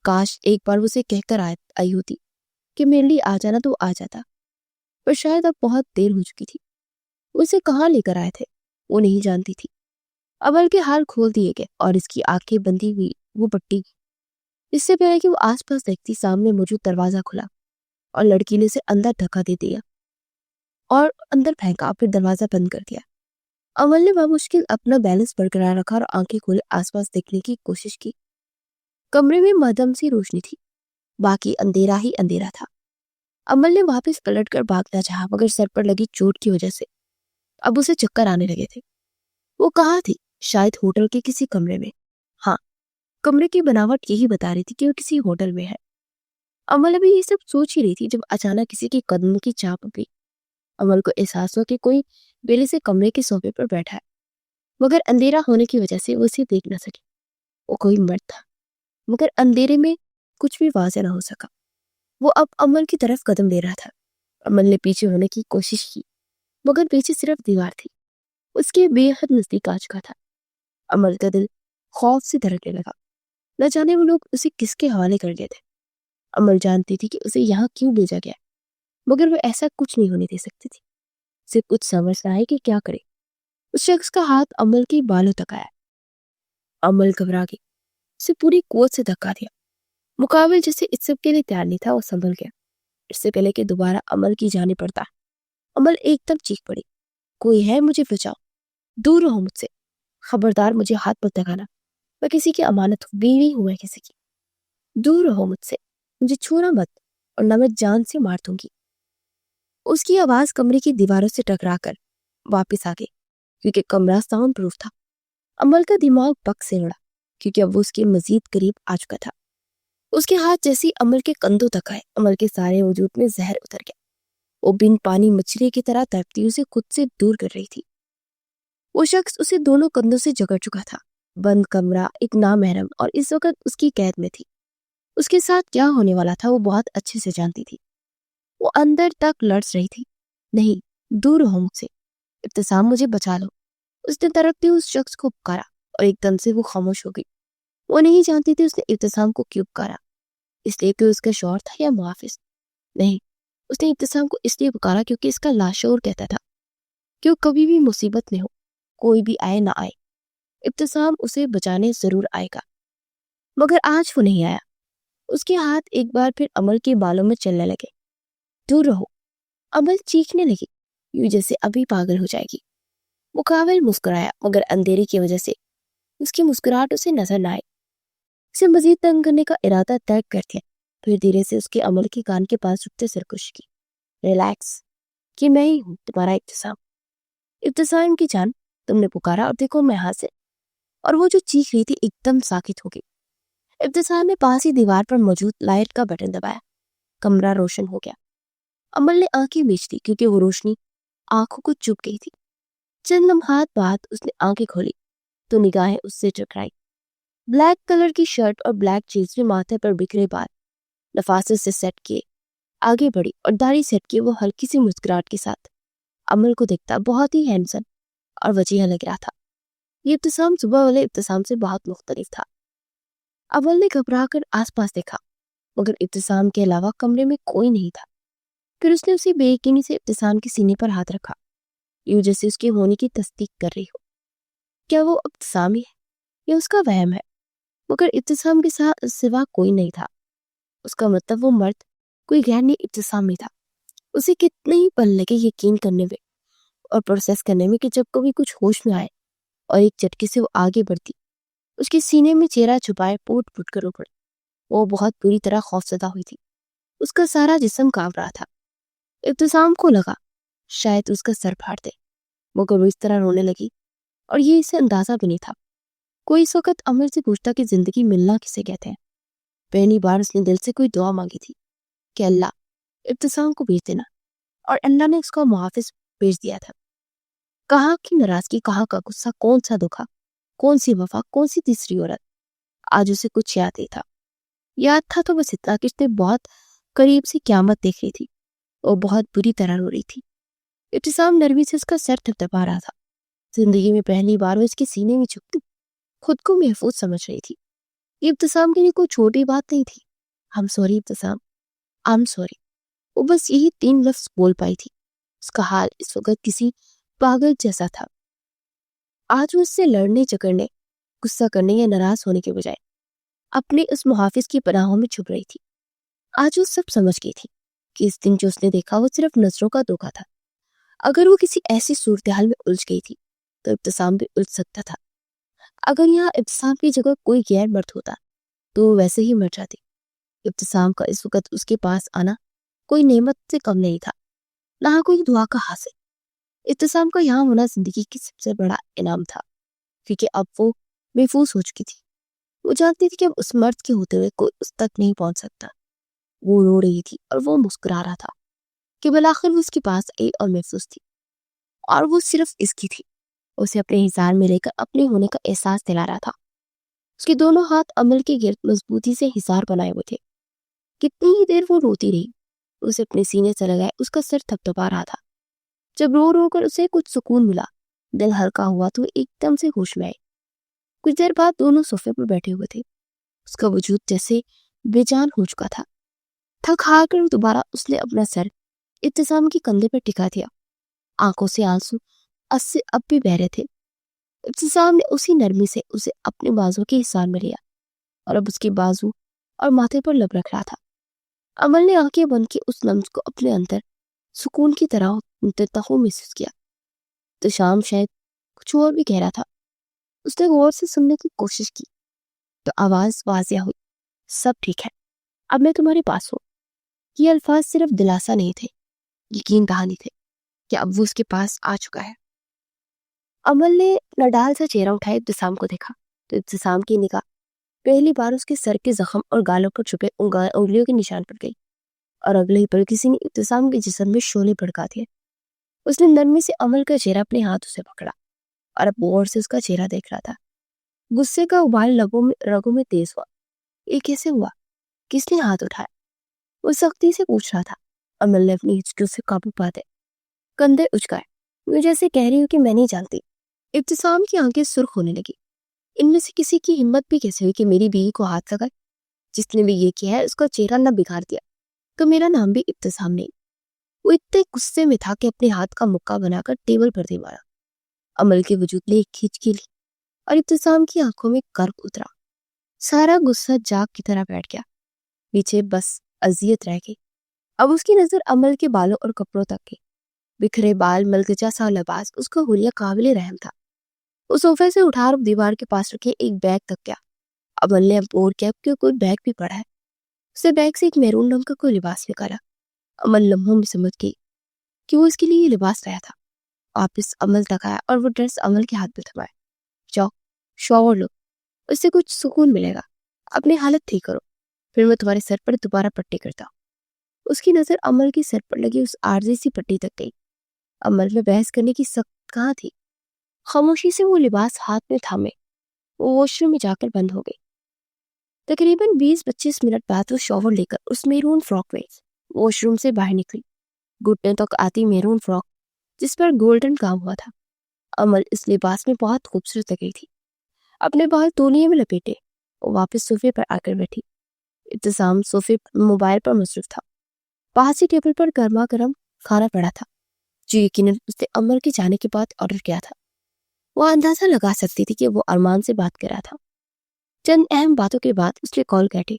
کاش ایک بار اسے کہہ کر آئی ہوتی کہ میرے لیے آ جانا تو آ جاتا. پر شاید اب بہت دیر ہو چکی تھی. اسے کہاں لے کر آئے تھے وہ نہیں جانتی تھی. عمل کے ہار کھول دیے گئے اور اس کی آنکھیں بندی ہوئی وہ پٹی گئی. اس سے پہلے کہ وہ آس پاس دیکھتی سامنے موجود دروازہ کھلا اور لڑکی نے اسے اندر دھکا دے دیا اور اندر پھینکا, پھر دروازہ بند کر دیا. عمل نے بامشکل اپنا بیلنس برقرار رکھا اور آنکھیں کھولے آس پاس دیکھنے کی کوشش کی. کمرے میں مدھم سی روشنی تھی, باقی اندھیرا ہی اندھیرا تھا. عمل نے واپس پلٹ کر بھاگنا چاہا مگر سر پر لگی چوٹ کی وجہ سے اب اسے چکر آنے لگے تھے. وہ کہاں تھی؟ شاید ہوٹل کے کسی کمرے میں. ہاں, کمرے کی بناوٹ یہی بتا رہی تھی کہ وہ کسی ہوٹل میں ہے. عمل ابھی یہ سب سوچ ہی رہی تھی جب اچانک کسی کے قدموں کی چاپ گئی. عمل کو احساس ہوا کہ کوئی بیلے سے کمرے کے صوفے پر بیٹھا ہے مگر اندھیرا ہونے کی وجہ سے وہ اسے دیکھ نہ سکی. وہ کوئی مرد تھا مگر اندھیرے میں کچھ بھی واضح نہ ہو سکا. وہ اب عمل کی طرف قدم دے رہا تھا. عمل نے پیچھے ہونے کی کوشش کی مگر پیچھے صرف دیوار تھی. اس کے بے حد نزدیک آ چکا تھا. عمل کا دل خوف سے دھڑکنے لگا. نہ جانے وہ لوگ اسے کس کے حوالے کر گئے تھے. عمل جانتی تھی کہ اسے یہاں کیوں بھیجا گیا مگر وہ ایسا کچھ نہیں ہونے دے سکتی تھی. اسے کچھ سمجھ نہ آئے کہ کیا کرے. اس شخص کا ہاتھ عمل کے بالوں تک آیا. عمل گھبرا گئی. اسے پوری قوت سے دھکا دیا. مقابل جسے اس سب کے لیے تیار نہیں تھا وہ سنبھل گیا. اس سے پہلے کہ دوبارہ عمل کی جانب پڑتا عمل ایک دم چیخ پڑی. کوئی ہے مجھے بچاؤ, دور رہو مجھ سے, خبردار مجھے ہاتھ مت لگانا, میں کسی کی امانت ہوں, بیوی ہوں میں کسی کی. دور رہو مجھ سے, مجھے چھونا مت اور نہ میں جان سے مار دوں گی۔ اس کی آواز کمرے کی دیواروں سے ٹکرا کر واپس آ گئی کیونکہ کمرہ ساؤنڈ پروف تھا۔ امل کا دماغ بک سے اڑا کیونکہ اب وہ اس کے مزید قریب آ چکا تھا۔ اس کے ہاتھ جیسے امل کے کندھوں تک آئے، امل کے سارے وجود میں زہر اتر گیا۔ وہ بن پانی مچھلی کی طرح تڑپتی اسے خود سے دور کر رہی تھی۔ وہ شخص اسے دونوں کندھوں سے جکڑ چکا تھا۔ بند کمرہ، ایک نامحرم، اور اس وقت اس کی قید میں تھی۔ اس کے ساتھ کیا ہونے والا تھا وہ بہت اچھے سے جانتی تھی۔ وہ اندر تک لڑز رہی تھی۔ نہیں، دور رہو مجھ سے، ابتسام مجھے بچا لو۔ اس نے تڑپتے اس شخص کو پکارا اور ایک دم سے وہ خاموش ہو گئی۔ وہ نہیں جانتی تھی اس نے ابتسام کو کیوں پکارا، اس لیے کہ اس کا شوہر تھا یا محافظ۔ نہیں، اس نے ابتسام کو اس لیے پکارا کیونکہ اس کا لاشعور کہتا تھا کہ وہ کبھی بھی مصیبت میں ہو، کوئی بھی آئے نہ آئے، ابتسام اسے بچانے ضرور آئے گا۔ مگر آج وہ نہیں آیا۔ اس کے ہاتھ ایک بار پھر امل کے بالوں میں چلنے لگے۔ دور رہو، امل چیخنے لگی، یوں جیسے ابھی پاگل ہو جائے گی۔ مقابل مسکرایا مگر اندھیرے کی وجہ سے اس کی مسکراہٹ اسے نظر نہ آئی۔ اسے مزید تنگ کرنے کا ارادہ ترک کر دیا، پھر دھیرے سے اس کے امل کے کان کے پاس رکتے سرکش کی۔ ریلیکس، کہ میں ہی ہوں تمہارا ابتسام۔ ابتسام کی جان، تم نے پکارا اور دیکھو میں حاضر۔ اور وہ جو چیخ رہی تھی ایک دم ساکت ہو گئی۔ ابتسام نے پاس ہی دیوار پر موجود لائٹ کا بٹن دبایا۔ کمرہ روشن ہو گیا۔ امل نے آنکھیں میچ دی کیونکہ وہ روشنی آنکھوں کو چبھ گئی تھی۔ چند لمحات بعد اس نے آنکھیں کھولی تو نگاہیں اس سے ٹکرائی۔ بلیک کلر کی شرٹ اور بلیک جینس میں ماتھے پر بکھرے بال نفاست سے سیٹ کیے آگے بڑھی اور داڑھی سیٹ کیے وہ ہلکی سی مسکراہٹ کے ساتھ امل کو دیکھتا بہت ہی ہینڈسم اور وجیح لگ رہا تھا۔ یہ ابتسام صبح والے ابتسام سے بہت مختلف تھا۔ امل نے گھبرا کر آس پاس دیکھا مگر ابتسام کے علاوہ کمرے میں کوئی نہیں تھا۔ پھر اس نے اسی بے یقینی سے ابتسام کے سینے پر ہاتھ رکھا، یوں جیسے اس کے ہونے کی تصدیق کر رہی ہو۔ کیا وہ ابتسام ہی ہے یا اس کا وہم ہے؟ مگر ابتسام کے ساتھ سوا کوئی نہیں تھا۔ اس کا مطلب وہ مرد کوئی غیر نہیں ابتسام میں تھا۔ اسے کتنے ہی پل لگے یقین کرنے میں اور پروسیس کرنے میں کہ جب کبھی کچھ ہوش میں آئے اور ایک جھٹکے سے وہ آگے بڑھتی، اس کے سینے میں چہرہ چھپائے پوٹ پھٹ کر اپڑے۔ وہ بہت بری طرح خوفزدہ ہوئی تھی۔ اس کا سارا جسم کانپ رہا تھا۔ ابتسام کو لگا شاید اس کا سر پھاڑ دے، مگر وہ اس طرح رونے لگی اور یہ اسے اندازہ بھی نہیں تھا۔ کوئی اس وقت امل سے پوچھتا کہ زندگی ملنا کسے کہتے ہیں۔ پہلی بار اس نے دل سے کوئی دعا مانگی تھی کہ اللہ ابتسام کو بھیج دینا، اور اللہ نے اس کو محافظ بھیج دیا تھا۔ کہاں کی ناراضگی، کہاں کا غصہ، کون سا دکھا، کون سی وفا، کون سی تیسری عورت۔ آج اسے کچھ یاد نہیں تھا۔ یاد تھا تو بس اتنا کہ اس نے بہت قریب سے قیامت دیکھ رہی تھی۔ وہ بہت بری طرح رو رہی تھی۔ ابتسام نرمی سے اس کا سر تھپتھپا رہا تھا۔ زندگی میں پہلی بار وہ اس کے سینے میں چھپتی خود کو محفوظ سمجھ رہی تھی۔ یہ ابتسام کے لیے کوئی چھوٹی بات نہیں تھی۔ I'm sorry ابتسام، I'm sorry۔ وہ بس یہی 3 لفظ بول پائی تھی۔ اس کا حال اس وقت کسی پاگل جیسا تھا۔ آج وہ اس سے لڑنے، جھگڑنے، غصہ کرنے یا ناراض ہونے کے بجائے اپنے اس محافظ کی پناہوں میں چھپ رہی تھی۔ آج وہ سب سمجھ گئی تھی کہ اس دن جو اس نے دیکھا وہ صرف نظروں کا دھوکا تھا۔ اگر وہ کسی ایسی صورتحال میں الجھ گئی تھی تو ابتسام بھی الجھ سکتا تھا۔ اگر یہاں ابتسام کی جگہ کوئی غیر مرد ہوتا تو وہ ویسے ہی مر جاتی۔ ابتسام کا اس وقت اس کے پاس آنا کوئی نعمت سے کم نہیں تھا، نہ کوئی دعا کا حاصل۔ ابتسام کا یہاں ہونا زندگی کی سب سے بڑا انعام تھا، کیونکہ اب وہ محفوظ ہو چکی تھی۔ وہ جانتی تھی کہ اب اس مرد کے ہوتے ہوئے کوئی اس تک نہیں پہنچ سکتا۔ وہ رو رہی تھی اور وہ مسکرا رہا تھا کہ بالآخر وہ اس کے پاس آئی اور محفوظ تھی، اور وہ صرف اس کی تھی۔ اسے اپنے حصار میں لے کر اپنے ہونے کا احساس دلا رہا تھا۔ اس کے دونوں ہاتھ عمل کے گرد مضبوطی سے حصار بنائے ہوئے تھے۔ کتنی ہی دیر وہ روتی رہی، اسے اپنے سینے سے لگائے اس کا سر تھپتھپا رہا تھا۔ جب رو رو کر اسے کچھ سکون ملا، دل ہلکا ہوا تو ایک دم سے ہوش میں آئی۔ کچھ دیر بعد دونوں صوفے پر بیٹھے ہوئے تھے۔ اس کا وجود جیسے بے جان ہو چکا تھا۔ تھک ہار کر دوبارہ اس نے اپنا سر ابتسام کے کندھے پر ٹکا دیا۔ آنکھوں سے آنسو اب بھی بہ رہے تھے۔ ابتسام نے اسی نرمی سے اسے اپنے بازو کے حصار میں لیا اور اب اس کے بازو اور ماتھے پر لب رکھ رہا تھا۔ امل نے آنکھیں بند کی اس لمس کو اپنے اندر سکون کی طرح منتتا ہو محسوس کیا۔ تو شام شاید کچھ اور بھی کہہ رہا تھا۔ اس نے غور سے سننے کی کوشش کی تو آواز واضح ہوئی، سب ٹھیک ہے، اب میں تمہارے پاس ہوں۔ یہ الفاظ صرف دلاسا نہیں تھے، یقین دہانی تھے کہ اب وہ اس کے پاس آ چکا ہے۔ امل نے نڈال سا چہرہ اٹھائے ابتسام کو دیکھا تو ابتسام کی نگاہ پہلی بار اس کے سر کے زخم اور گالوں پر چھپے انگلیوں کے نشان پر گئی، اور اگلے ہی پل کسی نے ابتسام کے جسم میں شعلے بھڑکا دیے۔ اس نے نرمی سے امل کا چہرہ اپنے ہاتھوں سے پکڑا اور اب غور سے اس کا چہرہ دیکھ رہا تھا۔ غصے کا ابال رگوں میں تیز ہوا۔ یہ کیسے ہوا؟ کس نے ہاتھ اٹھایا؟ وہ سختی سے پوچھ رہا تھا۔ امل نے اپنی ہچکیوں سے قابو پاتے کندھے اچکائے، میں جیسے کہہ رہی ہوں کہ میں نہیں جانتی۔ ابتسام کی آنکھیں سرخ ہونے لگی۔ ان میں سے کسی کی ہمت بھی کیسے ہوئی کہ میری بیوی کو ہاتھ لگائے؟ جس نے بھی یہ کیا ہے اس کا چہرہ نہ بگاڑ دیا تو میرا نام بھی ابتسام نہیں۔ وہ اتنے غصے میں تھا کہ اپنے ہاتھ کا مکہ بنا کر ٹیبل پر دے مارا۔ امل کے وجود نے ایک کھینچ لی اور ابتسام کی آنکھوں میں کرک اترا۔ سارا غصہ جاگ کی طرح بیٹھ گیا، پیچھے بس اذیت رہ گئی۔ اب اس کی نظر امل کے بالوں اور کپڑوں تک گئی۔ بکھرے بال، ملگجا سا لباس، اس کا حلیہ قابل رحم تھا۔ وہ صوفے سے اٹھا اور دیوار کے پاس رکھے ایک بیگ تک گیا۔ امل نے اب غور کیا کہ کوئی بیگ بھی پڑا ہے۔ اسے بیگ سے ایک میرون رنگ کا کوئی لباس نکالا۔ امل لمحوں میں سمجھ گئی کہ وہ اس کے لیے یہ لباس لایا تھا۔ واپس امل تک آیا اور وہ ڈریس امل کے ہاتھ میں تھمائے۔ جاؤ شاور لو، اس سے کچھ سکون ملے گا۔ اپنی حالت ٹھیک کرو، پھر میں تمہارے سر پر دوبارہ پٹی کرتا ہوں۔ اس کی نظر امل کی سر پر لگی اس عارضی سی پٹی تک گئی۔ امل میں بحث کرنے کی سخت کہاں تھی۔ خاموشی سے وہ لباس ہاتھ میں تھامے وہ واش روم میں جا کر بند ہو گئی۔ تقریباً 20-25 منٹ بعد وہ شاور لے کر اس میرون فراک میں واش روم سے باہر نکلی۔ گھٹنے تک آتی میرون فراک جس پر گولڈن کام ہوا تھا۔ امل اس لباس میں بہت خوبصورت لگ رہی تھی۔ اپنے بال تولیے میں لپیٹے وہ واپس صوفے پر آ کر بیٹھی۔ ابتسام صوفے موبائل پر مصروف تھا۔ پاس ہی ٹیبل پر گرما گرم کھانا پڑا تھا جو یقیناً اس نے امل کے جانے کے بعد آرڈر کیا تھا۔ وہ اندازہ لگا سکتی تھی کہ وہ ارمان سے بات کر رہا تھا۔ چند اہم باتوں کے بعد اس نے کال کاٹی،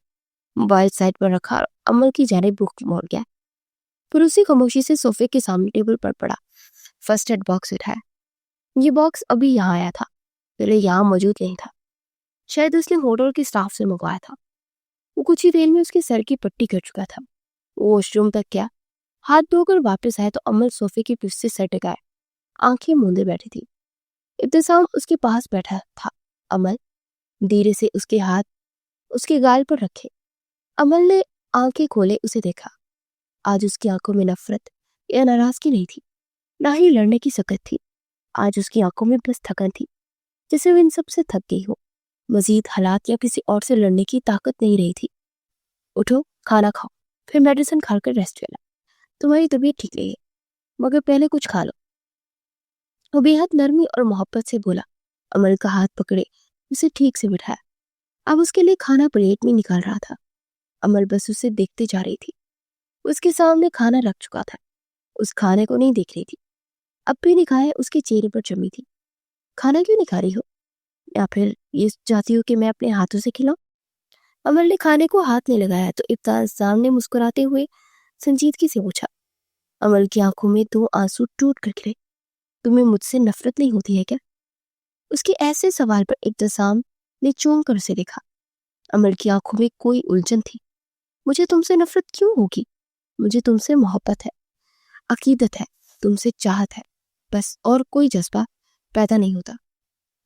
موبائل سائڈ پر رکھا اور امل کی جانب رخ موڑ گیا۔ پھر اسی خاموشی سے صوفے کے سامنے ٹیبل پر پڑا فرسٹ ایڈ باکس اٹھایا۔ یہ باکس ابھی یہاں آیا تھا، پہلے یہاں موجود نہیں تھا۔ شاید اس نے ہوٹل کے سٹاف سے منگوایا تھا۔ وہ کچھ ہی دیر میں اس کے سر کی پٹی کر چکا تھا۔ وہ واش روم تک گیا، ہاتھ دھو کر واپس آیا تو امل صوفے کی پیٹھ سے سر ٹکائے آنکھیں موندے بیٹھی تھی۔ ابتسام اس کے پاس بیٹھا تھا۔ امل دھیرے سے اس کے ہاتھ اس کے گال پر رکھے۔ امل نے آنکھیں کھولے اسے دیکھا۔ آج اس کی آنکھوں میں نفرت یا ناراضگی نہیں تھی، نہ ہی لڑنے کی سکت تھی۔ آج اس کی آنکھوں میں بس تھکن تھی، جسے وہ ان سب سے تھک گئی ہو۔ مزید حالات یا کسی اور سے لڑنے کی طاقت نہیں رہی تھی۔ اٹھو، کھانا کھاؤ، پھر میڈیسن کھا کر ریسٹ لینا، تمہاری طبیعت ٹھیک رہی ہے، مگر پہلے کچھ کھا لو۔ وہ بے حد نرمی اور محبت سے بولا۔ امل کا ہاتھ پکڑے اسے ٹھیک سے بٹھایا۔ اب اس کے لیے کھانا پلیٹ میں نکال رہا تھا۔ امل بس اسے دیکھتے جا رہی تھی۔ اس کے سامنے کھانا رکھ چکا تھا، اس کھانے کو نہیں دیکھ رہی تھی۔ اب بھی نگاہیں اس کے چہرے پر جمی تھی۔ کھانا کیوں نہیں کھا رہی ہو؟ یا پھر یہ چاہتی ہو کہ میں اپنے ہاتھوں سے کھلاؤں؟ امل نے کھانے کو ہاتھ نہیں لگایا تو ابتسام نے مسکراتے ہوئے سنجیدگی سے پوچھا۔ امل کی آنکھوں میں 2 آنسو ٹوٹ کر گرے۔ تمہیں مجھ سے نفرت نہیں ہوتی ہے کیا؟ اس کے ایسے سوال پر ابتسام نے چونک کر اسے دیکھا۔ امل کی آنکھوں میں کوئی الجھن تھی۔ مجھے تم سے نفرت کیوں ہوگی؟ مجھے تم سے محبت ہے، عقیدت ہے، تم سے چاہت ہے، بس اور کوئی جذبہ پیدا نہیں ہوتا۔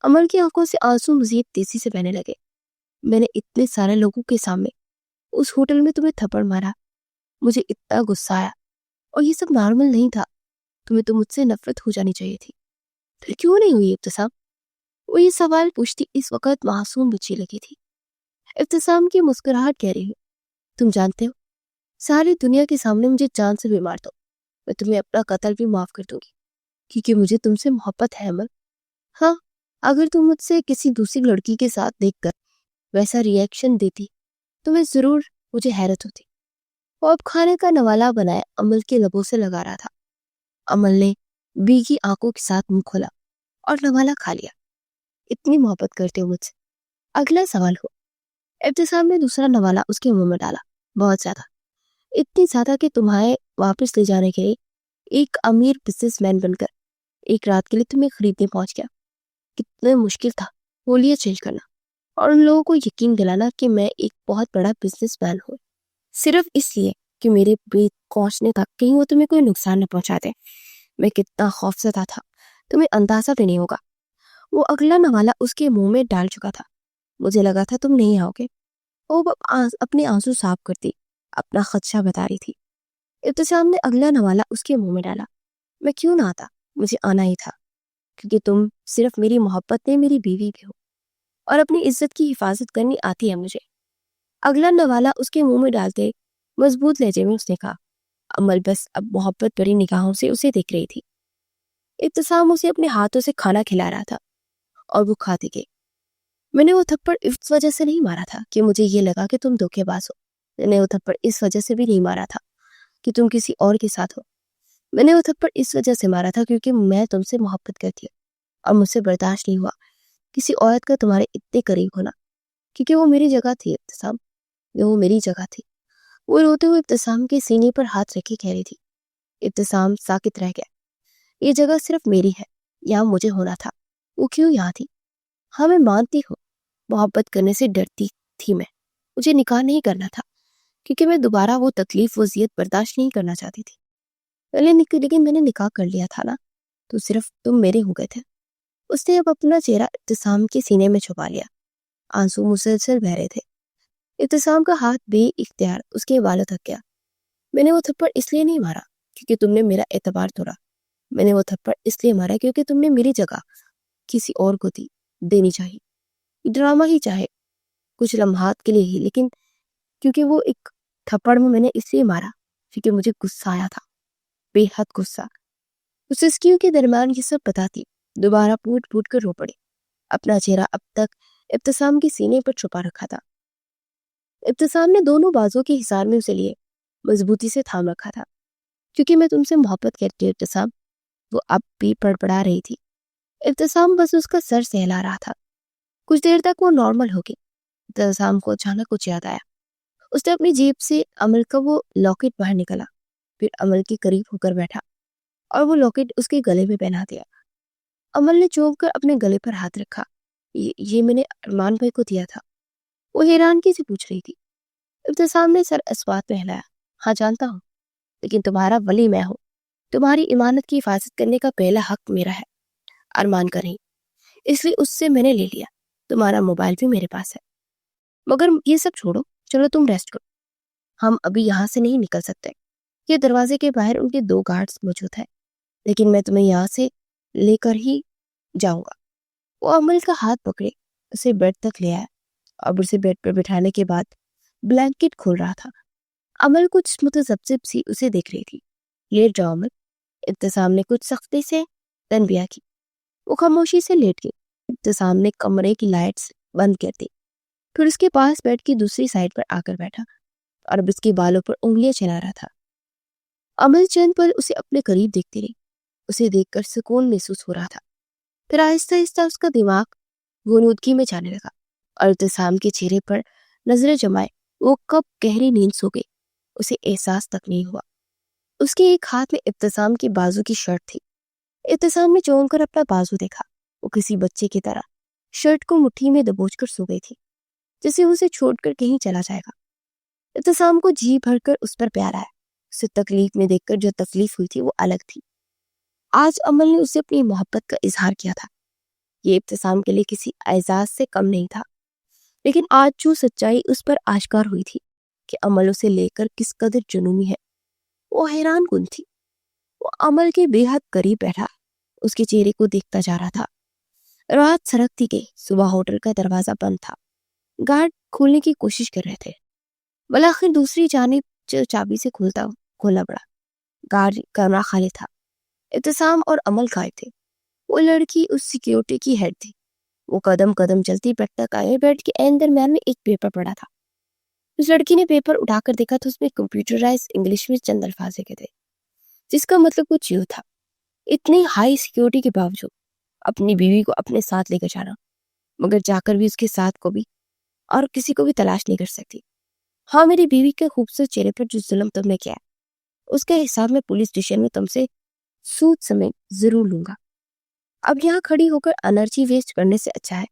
امل کی آنکھوں سے آنسو مزید تیزی سے بہنے لگے۔ میں نے اتنے سارے لوگوں کے سامنے اس ہوٹل میں تمہیں تھپڑ مارا، مجھے اتنا غصہ آیا، اور یہ سب نارمل نہیں تھا۔ تمہیں تو مجھ سے نفرت ہو جانی چاہیے تھی، پھر کیوں نہیں ہوئی ابتسام؟ وہ یہ سوال پوچھتی اس وقت معصوم بچی لگی تھی۔ ابتسام کی مسکراہٹ کہہ رہی ہوں، تم جانتے ہو ساری دنیا کے سامنے مجھے جان سے بھی مار دو، میں تمہیں اپنا قتل بھی معاف کر دوں گی، کیونکہ مجھے تم سے محبت ہے امل۔ ہاں، اگر تم مجھ سے کسی دوسری لڑکی کے ساتھ دیکھ کر ویسا ری ایکشن دیتی تو میں ضرور مجھے حیرت ہوتی۔ وہ اب کھانے کا نوالا بنائے امل کے لبوں سے لگا رہا تھا۔ امل نے بھیگی آنکھوں کے ساتھ منہ کھولا اور نوالا کھا لیا۔ اتنی محبت کرتے ہو مجھ سے؟ اگلا سوال ہو۔ ابتسام نے دوسرا نوالا اس کے منہ میں ڈالا۔ بہت زیادہ، اتنی زیادہ کہ تمہیں واپس لے جانے کے لیے ایک امیر بزنس مین بن کر ایک رات کے لیے تمہیں خریدنے پہنچ گیا۔ کتنا مشکل تھا ہولیہ چینج کرنا اور ان لوگوں کو یقین دلانا کہ میں ایک بہت بڑا بزنس مین ہوں، صرف اس لیے کہ میرے بیت پہنچنے تک کہیں وہ تمہیں کوئی نقصان نہ پہنچا دے۔ میں کتنا خوفزدہ تھا تمہیں اندازہ بھی نہیں ہوگا۔ وہ اگلا نوالہ اس کے منہ میں ڈال چکا تھا۔ مجھے لگا تھا تم نہیں آؤ گے۔ وہ اپنے آنسو صاف کرتی اپنا خدشہ بتا رہی تھی۔ ابتسام نے اگلا نوالہ اس کے منہ میں ڈالا۔ میں کیوں نہ آتا، مجھے آنا ہی تھا، کیونکہ تم صرف میری محبت میں میری بیوی بھی ہو اور اپنی عزت کی حفاظت کرنی آتی ہے مجھے۔ اگلا نوالہ اس کے منہ میں ڈالتے مضبوط لہجے میں اس نے کہا۔ عمل بس اب محبت بھری نگاہوں سے اسے دیکھ رہی تھی۔ ابتسام اسے اپنے ہاتھوں سے کھانا کھلا رہا تھا اور وہ کھاتی گئی۔ میں نے وہ تھپڑ اس وجہ سے نہیں مارا تھا کہ مجھے یہ لگا کہ تم دھوکے باز ہو۔ میں نے وہ تھپڑ اس وجہ سے بھی نہیں مارا تھا کہ تم کسی اور کے ساتھ ہو۔ میں نے وہ تھپڑ اس وجہ سے مارا تھا کیونکہ میں تم سے محبت کرتی ہوں اور مجھ سے برداشت نہیں ہوا کسی عورت کا تمہارے اتنے قریب ہونا، کیونکہ وہ میری جگہ تھی ابتسام، وہ میری جگہ تھی۔ وہ روتے ہوئے ابتسام کے سینے پر ہاتھ رکھے کہہ رہی تھی۔ ابتسام ساکت رہ گیا۔ یہ جگہ صرف میری ہے، یہاں مجھے ہونا تھا۔ وہ کیوں یہاں تھی؟ ہاں میں مانتی ہوں محبت کرنے سے ڈرتی تھی، مجھے نکاح نہیں کرنا تھا کیونکہ میں دوبارہ وہ تکلیف و اذیت برداشت نہیں کرنا چاہتی تھی۔ لیکن میں نے نکاح کر لیا تھا نا، تو صرف تم میرے ہو گئے تھے۔ اس نے اب اپنا چہرہ ابتسام کے سینے میں چھپا لیا۔ آنسو مسلسل بہ رہے تھے۔ ابتسام کا ہاتھ بے اختیار اس کے بالوں تک گیا۔ میں نے وہ تھپڑ اس لیے نہیں مارا کیونکہ تم نے میرا اعتبار توڑا، میں نے وہ تھپڑ اس لیے مارا کیونکہ تم نے میری جگہ کسی اور کو دینی چاہیے، ڈرامہ ہی چاہے کچھ لمحات کے لیے ہی، لیکن کیونکہ وہ ایک تھپڑ میں نے اس لیے مارا کیونکہ مجھے غصہ آیا تھا، بے حد غصہ۔ اس سسکیوں کے درمیان یہ سب بتاتی دوبارہ پھوٹ پھوٹ کر رو پڑی۔ اپنا چہرہ اب تک ابتسام کے سینے پر چھپا رکھا تھا۔ ابتسام نے دونوں بازوں کے حصار میں اسے لیے مضبوطی سے تھام رکھا تھا۔ کیونکہ میں تم سے محبت کرتی ہوں ابتسام، وہ اب بھی پڑپڑا رہی تھی۔ ابتسام بس اس کا سر سہلا رہا تھا۔ کچھ دیر تک وہ نارمل ہو گئی۔ ابتسام کو اچانک کچھ یاد آیا۔ اس نے اپنی جیب سے عمل کا وہ لاکٹ باہر نکلا، پھر عمل کے قریب ہو کر بیٹھا اور وہ لاکٹ اس کے گلے میں پہنا دیا۔ عمل نے چونک کر اپنے گلے پر ہاتھ رکھا۔ یہ میں نے ارمان بھائی کو دیا تھا، وہ حیرانگی سے پوچھ رہی تھی۔ ابتسام نے سر اسبات میں ہلایا۔ ہاں جانتا ہوں، لیکن تمہارا ولی میں ہوں، تمہاری امانت کی حفاظت کرنے کا پہلا حق میرا ہے، ارمان کا نہیں، اس لیے اس سے میں نے لے لیا۔ تمہارا موبائل بھی میرے پاس ہے، مگر یہ سب چھوڑو، چلو تم ریسٹ کرو، ہم ابھی یہاں سے نہیں نکل سکتے۔ یہ دروازے کے باہر ان کے 2 گارڈز موجود ہیں، لیکن میں تمہیں یہاں سے لے کر ہی جاؤں گا۔ وہ عمل کا ہاتھ پکڑے اسے بیڈ تک لے آیا اور اسے بیڈ پر بٹھانے کے بعد بلینکٹ کھول رہا تھا۔ عمل کچھ متذبذب سی اسے دیکھ رہی تھی۔ لیٹ جاؤ عمل، ابتسام نے کچھ سختی سے تنبیہ کی۔ وہ خاموشی سے لیٹ گئی۔ ابتسام نے کمرے کی لائٹس بند کر دی، پھر اس کے پاس بیڈ کی دوسری سائڈ پر آ کر بیٹھا اور اب اس کے بالوں پر انگلیاں چلا رہا تھا۔ عمل چند پل اسے اپنے قریب دیکھتی رہی۔ اسے دیکھ کر سکون محسوس ہو رہا تھا۔ پھر آہستہ آہستہ اس کا دماغ غنودگی میں جانے لگا اور ابتسام کے چہرے پر نظریں جمائے وہ کب گہری نیند سو گئی اسے احساس تک نہیں ہوا۔ اس کے ایک ہاتھ میں ابتسام کی بازو کی شرٹ تھی۔ ابتسام نے چونک کر اپنا بازو دیکھا۔ وہ کسی بچے کی طرح شرٹ کو مٹھی میں دبوچ کر سو گئی تھی، جسے اسے چھوڑ کر کہیں چلا جائے گا۔ ابتسام کو جی بھر کر اس پر پیار آیا۔ اسے تکلیف میں دیکھ کر جو تکلیف ہوئی تھی وہ الگ تھی۔ آج عمل نے اسے اپنی محبت کا اظہار کیا تھا۔ یہ ابتسام کے لیے کسی اعزاز سے کم نہیں تھا، لیکن آج جو سچائی اس پر آشکار ہوئی تھی کہ عمل اسے لے کر کس قدر جنونی ہے، وہ حیران کن تھی۔ وہ عمل کے بے حد قریب بیٹھا اس کے چہرے کو دیکھتا جا رہا تھا۔ رات سرکتی گئی۔ صبح ہوٹل کا دروازہ بند تھا۔ گارڈ کھولنے کی کوشش کر رہے تھے، بالآخر دوسری جانب چابی سے کھولنا پڑا۔ گارڈ کمرہ خالی تھا۔ ابتسام اور عمل غائب تھے۔ وہ لڑکی اس سیکیورٹی کی ہیڈ تھی۔ وہ قدم قدم چلتی بیڈ تک آئے۔ بیڈ کے این درمیان میں ایک پیپر پڑا تھا۔ اس لڑکی نے پیپر اٹھا کر دیکھا تو اس میں کمپیوٹرائز انگلش میں چند الفاظ لکھے تھے، جس کا مطلب کچھ یوں تھا: اتنی ہائی سیکیورٹی کے باوجود اپنی بیوی کو اپنے ساتھ لے کر جانا، مگر جا کر بھی اس کے ساتھ کو بھی اور کسی کو بھی تلاش نہیں کر سکتی۔ ہاں، میری بیوی کے خوبصورت چہرے پر جو ظلم تم نے کیا ہے، اس کا حساب میں پولیس اسٹیشن میں تم سے سود سمیت ضرور لوں گا۔ اب یہاں کھڑی ہو کر انرجی ویسٹ کرنے سے اچھا ہے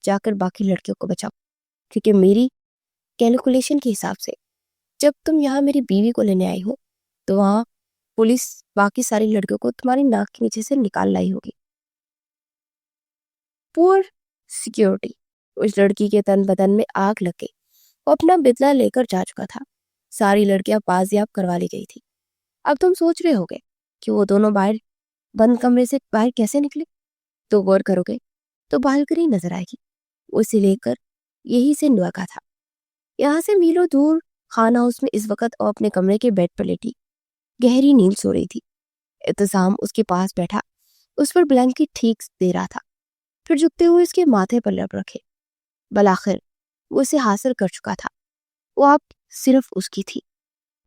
جا کر باقی لڑکیوں کو بچاؤ، کیونکہ میری کیلکولیشن کے حساب سے جب تم یہاں میری بیوی کو لینے آئی ہو تو وہاں پولیس باقی ساری لڑکیوں کو تمہاری ناک کے نیچے سے نکال لائی ہوگی۔ پور سیکیورٹی، اس لڑکی کے تن بدن میں آگ لگ گئی۔ وہ اپنا بدلہ لے کر جا چکا تھا، ساری لڑکیاں بازیاب کروا لی گئی تھی۔ اب تم سوچ رہے ہوگے کہ وہ دونوں باہر بند کمرے سے باہر کیسے نکلے، تو غور کرو گے تو بالکنی نظر آئے گی۔ اسے لے کر یہی سے نواکا تھا۔ یہاں سے میلوں دور خان ہاؤس میں اس وقت وہ اپنے کمرے کے بیڈ پر لیٹی گہری نیند سو رہی تھی۔ اعتصام اس کے پاس بیٹھا اس پر بلینکٹ ٹھیک دے رہا تھا، پھر جھکتے ہوئے اس کے ماتھے پر لب رکھے۔ بالآخر وہ اسے حاصل کر چکا تھا، وہ اب صرف اس کی تھی۔